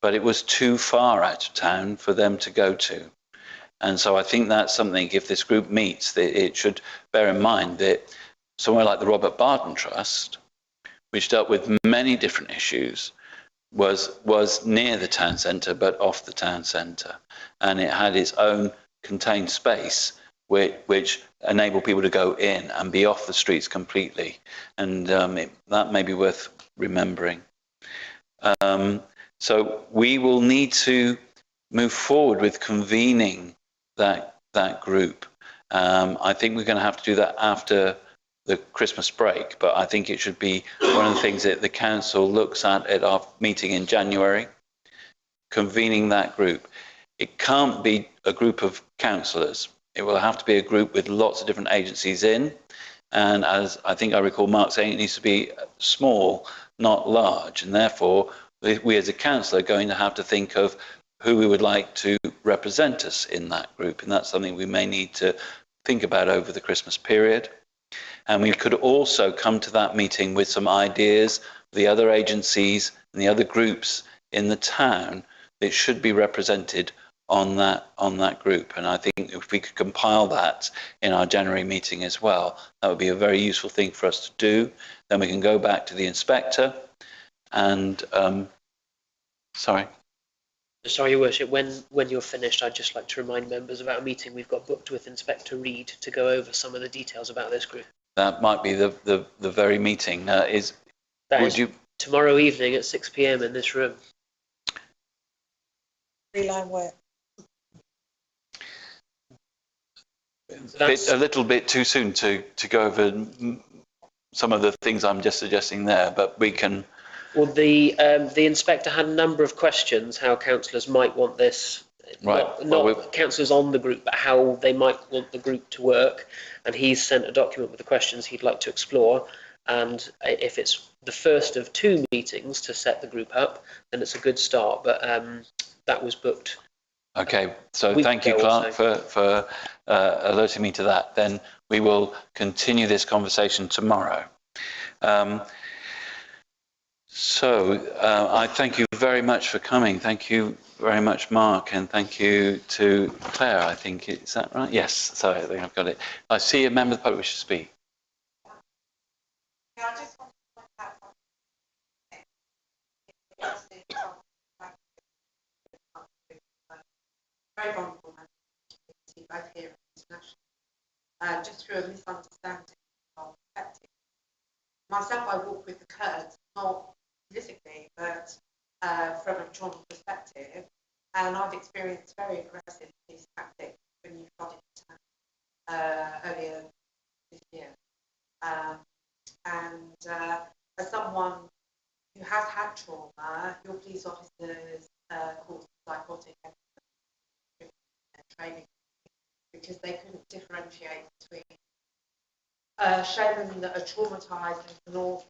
But it was too far out of town for them to go to. And so I think that's something, if this group meets, that it should bear in mind that somewhere like the Robert Barton Trust, which dealt with many different issues, was near the town centre but off the town centre. And it had its own contained space which enable people to go in and be off the streets completely. And that may be worth remembering. So we will need to move forward with convening that group. I think we're going to have to do that after the Christmas break, but I think it should be one of the things that the council looks at our meeting in January, convening that group. It can't be a group of councillors. It will have to be a group with lots of different agencies in. And as I think I recall Mark saying, it needs to be small, not large. And therefore, we as a council are going to have to think of who we would like to represent us in that group. And that's something we may need to think about over the Christmas period. And we could also come to that meeting with some ideas, the other agencies and the other groups in the town that should be represented on that group. And I think if we could compile that in our January meeting as well, that would be a very useful thing for us to do. Then we can go back to the inspector and sorry,
Your Worship, when you're finished, I'd just like to remind members about a meeting we've got booked with Inspector Reid to go over some of the details about this group.
That might be the very meeting.
Tomorrow evening at 6 p.m. in this room.
Line where?
A little bit too soon to go over some of the things I'm just suggesting there, but we can.
Well, the inspector had a number of questions how councillors might want this,
right.
not councillors on the group, but how they might want the group to work. And he's sent a document with the questions he'd like to explore. And if it's the first of 2 meetings to set the group up, then it's a good start. But that was booked.
Okay, so thank you, Clark, for alerting me to that. Then we will continue this conversation tomorrow. I thank you very much for coming. Thank you very much, Mark, and thank you to Claire, I think. Is that right? Yes, sorry, I think I've got it. I see a member of the public wish to speak.
Yeah, I just want to point out something. Very vulnerable community, both here and internationally, just through a misunderstanding of perspective. Myself, I walk with the Kurds, not politically, but from a trauma perspective, and I've experienced very aggressive police tactics when you flooded the town earlier this year. As someone who has had trauma, your police officers caused psychotic training because they couldn't differentiate between showmen that are traumatised and can all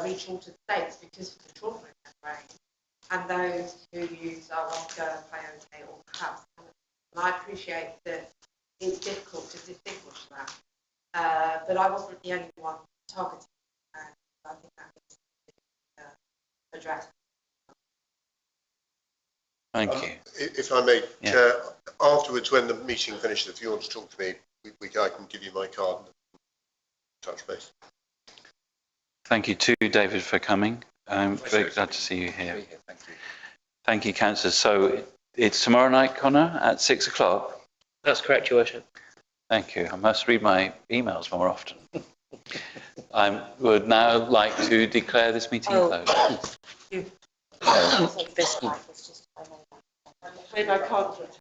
reach altered states because of the trauma in their brain, and those who use ayahuasca, peyote, or perhaps. And I appreciate that it's difficult to distinguish that, but I wasn't the only one targeted, and I think that needs to be addressed.
Thank you.
If I may, yeah. Chair, afterwards when the meeting finishes, if you want to talk to me, I can give you my card and touch base.
Thank you too, David, for coming. I'm very glad to see you here.
Thank you.
Thank you, Councillor. So it's tomorrow night, Connor, at 6 o'clock?
That's correct, Your Worship.
Thank you. I must read my emails more often. I would now like to declare this meeting closed.
This
afraid I can't